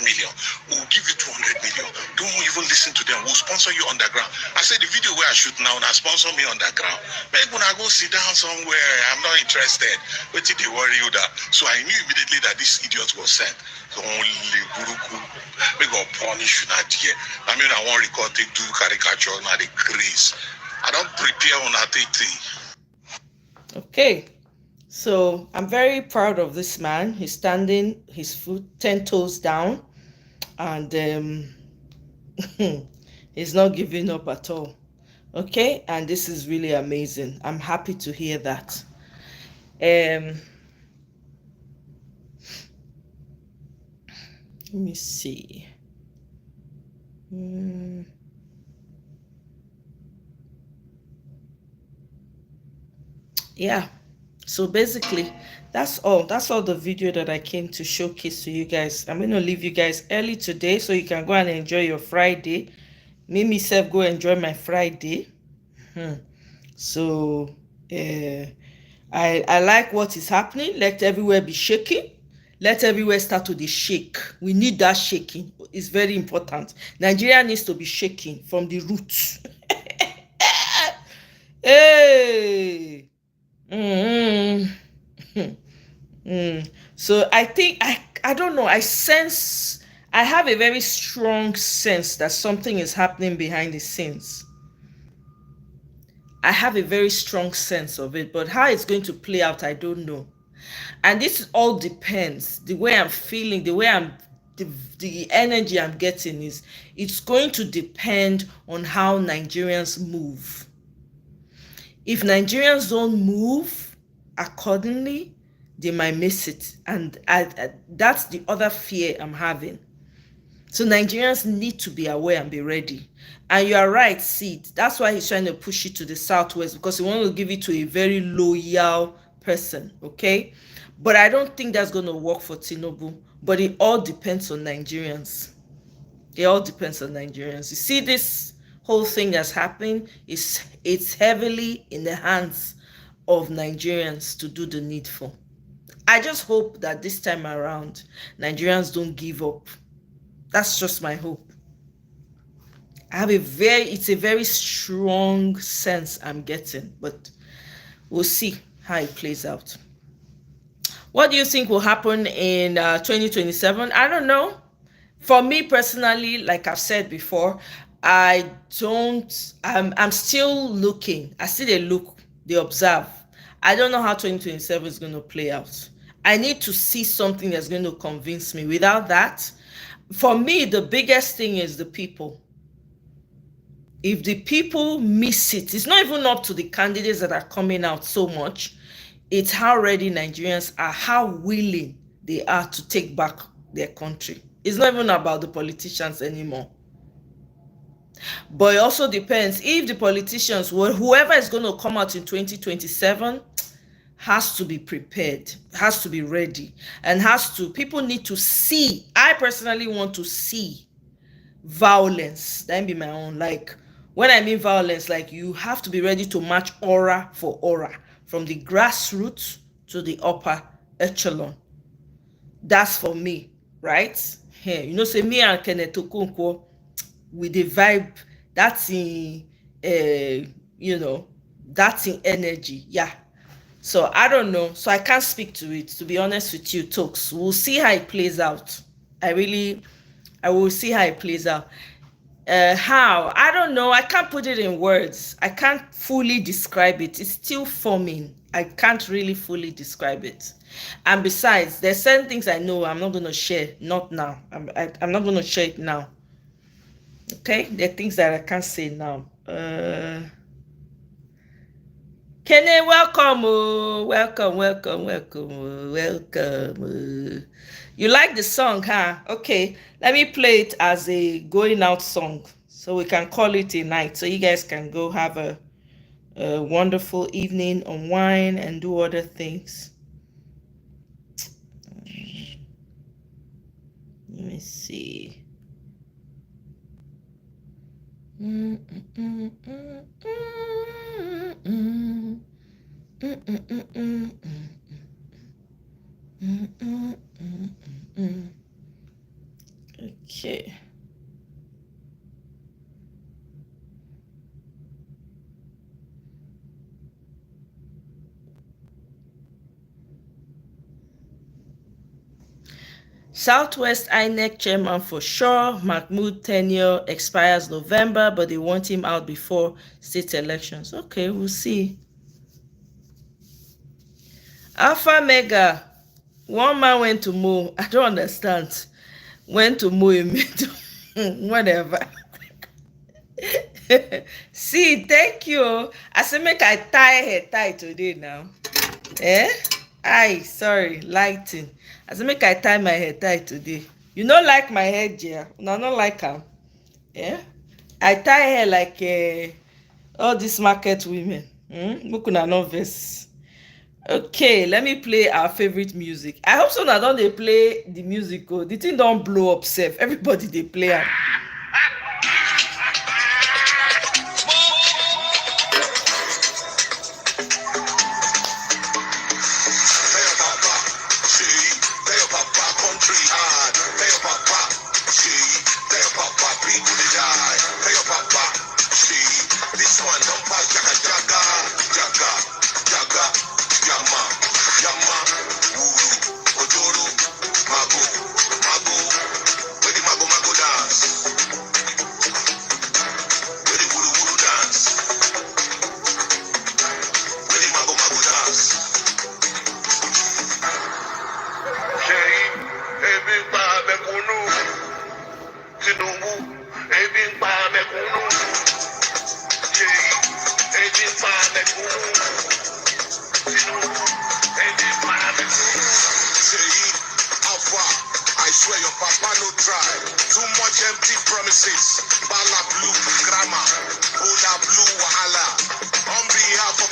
million. We'll give you 200 million. Don't even listen to them. We'll sponsor you underground. I said the video where I shoot now sponsor me underground. Maybe when I go sit down somewhere, I'm not interested. What did they worry you that? So I knew immediately that this idiot was sent. Only Buruku, we go punish you not here. I mean, I want record take do caricature now the grace. I don't prepare on that thing. Okay, so I'm very proud of this man. He's standing his foot 10 toes down, and he's not giving up at all. Okay, and this is really amazing. I'm happy to hear that. Let me see. Yeah, so basically that's all the video that I came to showcase to you guys. I'm going to leave you guys early today so you can go and enjoy your Friday. Me myself go enjoy my Friday. So I like what is happening. Let everywhere be shaking. Let everywhere start to shake. We need that shaking. It's very important. Nigeria needs to be shaking from the roots. Hey. So I think I don't know. I have a very strong sense that something is happening behind the scenes. I have a very strong sense of it, but how it's going to play out, I don't know. And this all depends. The way I'm feeling, the way the energy I'm getting it's going to depend on how Nigerians move. If Nigerians don't move accordingly, they might miss it. And that's the other fear I'm having. So Nigerians need to be aware and be ready. And you are right, Sid. That's why he's trying to push it to the southwest, because he wants to give it to a very loyal person, okay? But I don't think that's going to work for Tinubu. But it all depends on Nigerians. It all depends on Nigerians. You see, this whole thing that's happening, it's heavily in the hands of Nigerians to do the needful. I just hope that this time around, Nigerians don't give up. That's just my hope. It's a very strong sense I'm getting, but We'll see how it plays out. What do you think will happen in 2027? I don't know. For me personally, like I've said before, I'm still looking. I still look, they observe. I don't know how 2027 is going to play out. I need to see something that's going to convince me. Without that, for me, the biggest thing is the people. If the people miss it, it's not even up to the candidates that are coming out so much. It's how ready Nigerians are, how willing they are to take back their country. It's not even about the politicians anymore. But it also depends if the politicians, whoever is going to come out in 2027, has to be prepared, has to be ready, and people need to see. I personally want to see violence. That be my own. Like, when I mean violence, like, you have to be ready to match aura for aura, from the grassroots to the upper echelon. That's for me, right? Hey, you know, say me and Kenneth Okonkwo with the vibe, that's in, that's in energy. Yeah. So I don't know. So I can't speak to it, to be honest with you, Tokes. We'll see how it plays out. I will see how it plays out. How? I don't know. I can't put it in words. I can't fully describe it. It's still forming. I can't really fully describe it. And besides, there's certain things I know I'm not going to share. Not now. I'm not going to share it now. Okay? There are things that I can't say now. Kenny, welcome. Welcome. You like the song, huh? Okay, let me play it as a going out song so we can call it a night, so you guys can go have a wonderful evening, unwind, and do other things. Let me see. Okay. Southwest INEC chairman for sure. Mahmoud tenure expires November, but they want him out before state elections. Okay, we'll see. Alpha Mega, one man went to Mo. I don't understand. Went to Mo, whatever. See, thank you. I said make I tie today now. Sorry, lighting. I said make I tie my hair tie today. You don't like my hair, yeah? No, not like him. Yeah? I tie hair like all these market women. Mukuna novice. Okay, let me play our favorite music. I hope so that don't they play the music. Oh, the thing don't blow up safe. Everybody they play it.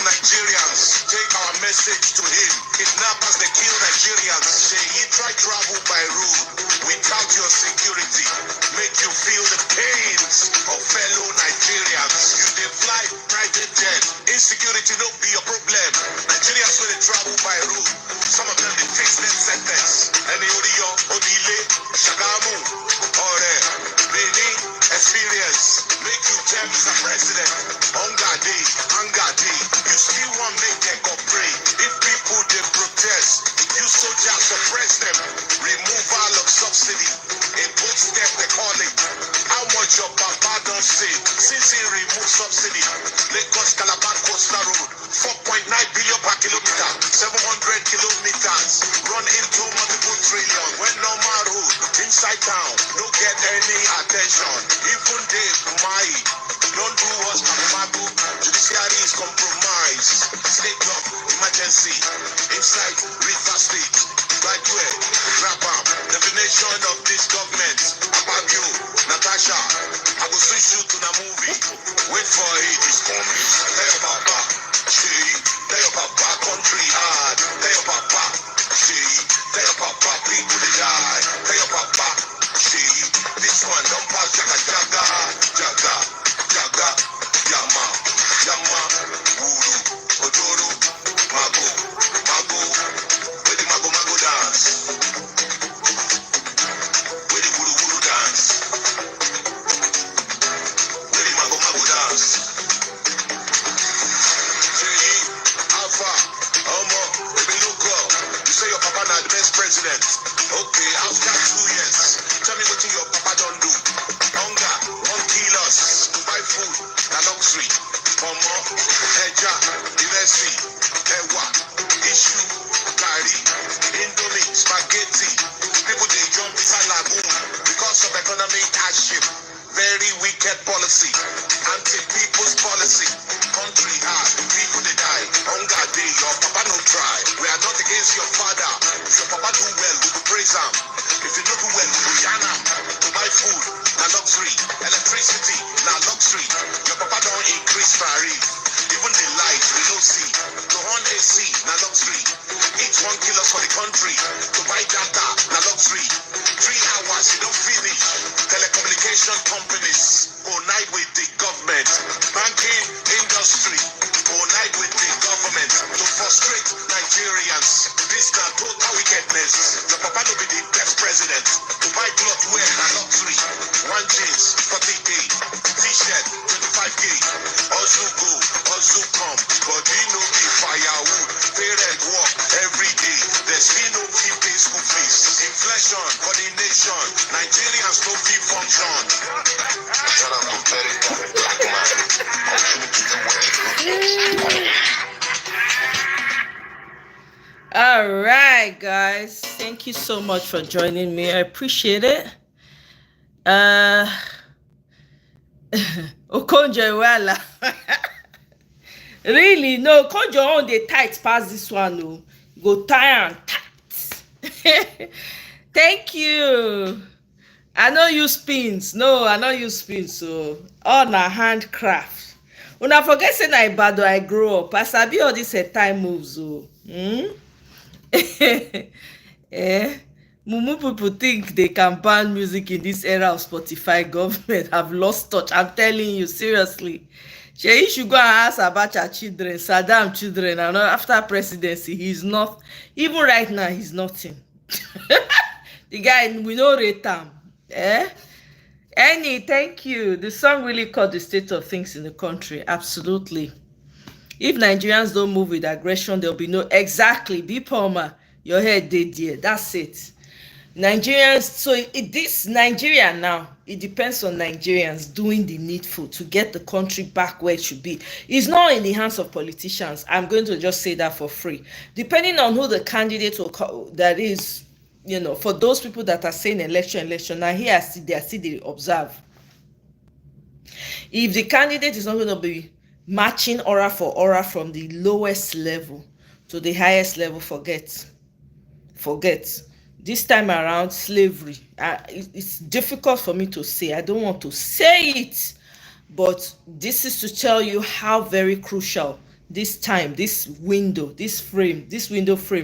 Nigerians, take our message to him. Kidnappers, they kill Nigerians. He tried travel by road without your security. Make you feel the pains of fellow Nigerians. You dey fly private jet. Insecurity don't be a problem. Nigerians when they travel by road, some of them they face their sentence. Any Odio, Odile, Shagamu, Ore, Benin, experience. Make you tell Mr. President, Anga Day, you still want make them go Blessing remove subsidy. Lagos Calabar Coastal Road, 4.9 billion per kilometer, 700 kilometers. Run into multiple trillion. When normal road inside town, no get any attention. Even Dave my don't do us Mago. Judiciary is compromised. State of emergency inside River State. Right where Grabam. Definition of this government. Fabio, Natasha. I will switch you to the movie. Wait for it, it's coming. Tell your papa, see. Tell your papa, country hard. Tell your papa, see. Tell your papa, people they die. Tell your papa, see. This one don't pass Jaga Jaga. Jaga, Jaga, Yama, Yama, Uru, Odoro, Mago, Mago. Where the Mago Mago dance? Where the Wuru Wuru dance? Where the Mago Mago dance? Say, Alpha, Omo, baby look up. You say your papa not the best president. Okay, after 2 years, tell me what your papa don't do. Hunger, 1 kill us. To buy food, na luxury. Omo, Eja, Iresi, Ewa, Issue, Gari, Indomie, Spaghetti. People they jump inside lagoon because of economic hardship. Very wicked policy, anti-people's policy. Country hard, people they die. Hunger day, your papa no try. We are not against your father. If your papa do well, we will praise him. If you don't do well, we will yarn him. To buy food, na luxury. Electricity, na luxury. Your papa don't increase tariff. Even the light, we don't see. To on AC, na luxury. Each 1 kilo for the country. To buy data, na luxury. 3 hours, you don't finish. Telecommunication companies, unite with the government. Banking industry, unite with the government. To frustrate Nigerians. This na total wickedness. Your papa no be the best president. To buy cloth wear, na luxury. 1 jeans, 40K. T-shirt, 25K. Ozugo, Ozukam. Body no be firewood. Parent work every day. There's still no fee pay school fees. Inflation for the nation. Nigerians no fee function. Shut up, pathetic black man. All right, guys. Thank you so much for joining me. I appreciate it. Okonjo Iweala. Really, no, Okonjo on the tight pass this one. No. Go tie and tight. Thank you. I know you spins. No, I know you spins. So all na handcraft. When I forget say na Ibadan I grow up. I sabi all this time moves. Oh. Mumu people think they can ban music in this era of Spotify. Government have lost touch. I'm telling you, seriously. Sheyi should go and ask Abacha children, Saddam children, and after presidency, he's not, even right now, he's nothing. The guy, we know rate him. Annie, thank you. The song really caught the state of things in the country. Absolutely. If Nigerians don't move with aggression, there'll be no, exactly, be Palmer, your head did there. That's it. Nigerians, so this Nigeria now, it depends on Nigerians doing the needful to get the country back where it should be. It's not in the hands of politicians. I'm going to just say that for free. Depending on who the candidate that is, you know, for those people that are saying election, now here they observe. If the candidate is not going to be matching aura for aura from the lowest level to the highest level, forget. This time around, slavery. It's difficult for me to say. I don't want to say it, but this is to tell you how very crucial this time, this window frame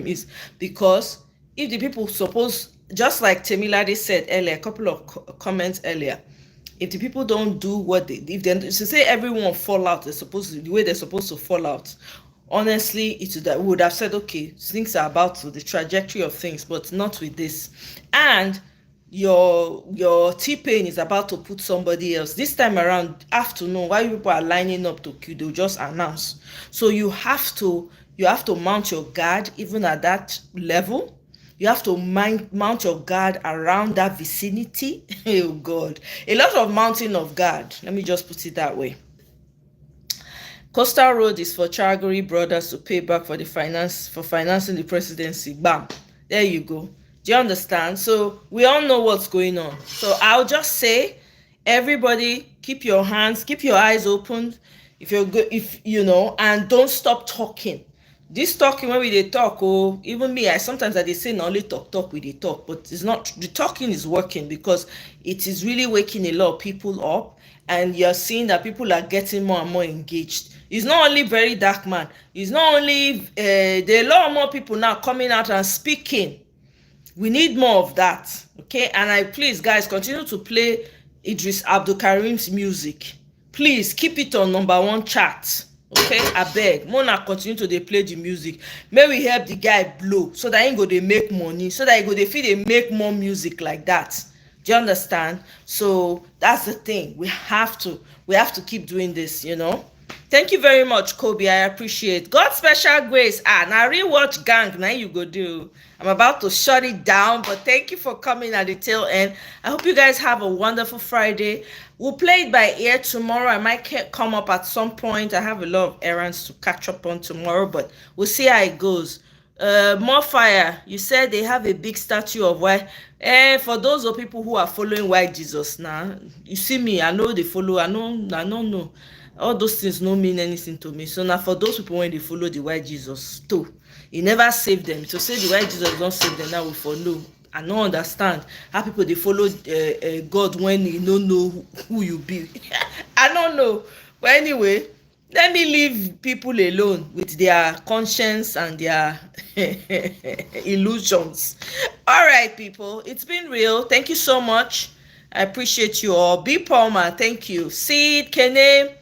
is, because if the people suppose, just like Temilade said earlier, a couple of comments earlier, if the people don't do what if they to say everyone fall out, the way they're supposed to fall out. Honestly, would have said, okay, things are about to the trajectory of things, but not with this. And your T-Pain is about to put somebody else. This time around, afternoon, while people are lining up to queue, they'll just announce. So you have to mount your guard even at that level. You have to mount your guard around that vicinity. Oh God, a lot of mounting of guard. Let me just put it that way. Coastal Road is for Chagori brothers to pay back for financing the presidency. Bam, there you go. Do you understand? So we all know what's going on. So I'll just say, everybody, keep your eyes open. If you're good, and don't stop talking. This talking, when we dey talk, even me, I sometimes I dey say na only talk we dey talk, but it's not. The talking is working because it is really waking a lot of people up, and you're seeing that people are getting more and more engaged. It's not only very dark man. It's not only there are a lot more people now coming out and speaking. We need more of that, okay? And I please, guys, continue to play Idris Abdulkarim's music. Please keep it on #1 chart, okay? Abeg, Mona continue to dey play the music. May we help the guy blow so that he go dey make money, so that he go dey fit dey make more music like that. Do you understand? So that's the thing. We have to keep doing this, Thank you very much, Kobe. I appreciate. God's special grace. Now rewatch gang. Now you go do. I'm about to shut it down, but thank you for coming at the tail end. I hope you guys have a wonderful Friday. We'll play it by ear tomorrow. I might come up at some point. I have a lot of errands to catch up on tomorrow, but we'll see how it goes. More fire. You said they have a big statue of white. For those of people who are following white Jesus now, you see me. I know they follow. I don't know. All those things don't mean anything to me. So now for those people when they follow the white Jesus too, he never saved them. To say the white Jesus don't save them, now we follow. I don't understand how people they follow God when you don't know who you be. I don't know. But anyway, let me leave people alone with their conscience and their illusions. All right, people. It's been real. Thank you so much. I appreciate you all. B. Palmer, thank you. Sid, Kene,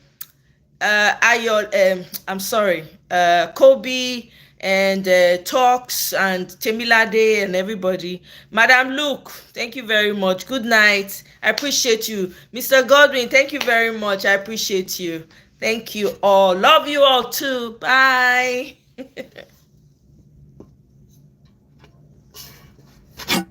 I'm sorry, Kobe and Talks and Temilade and everybody. Madam Luke, thank you very much. Good night. I appreciate you. Mr. Godwin, thank you very much. I appreciate you. Thank you all. Love you all too. Bye.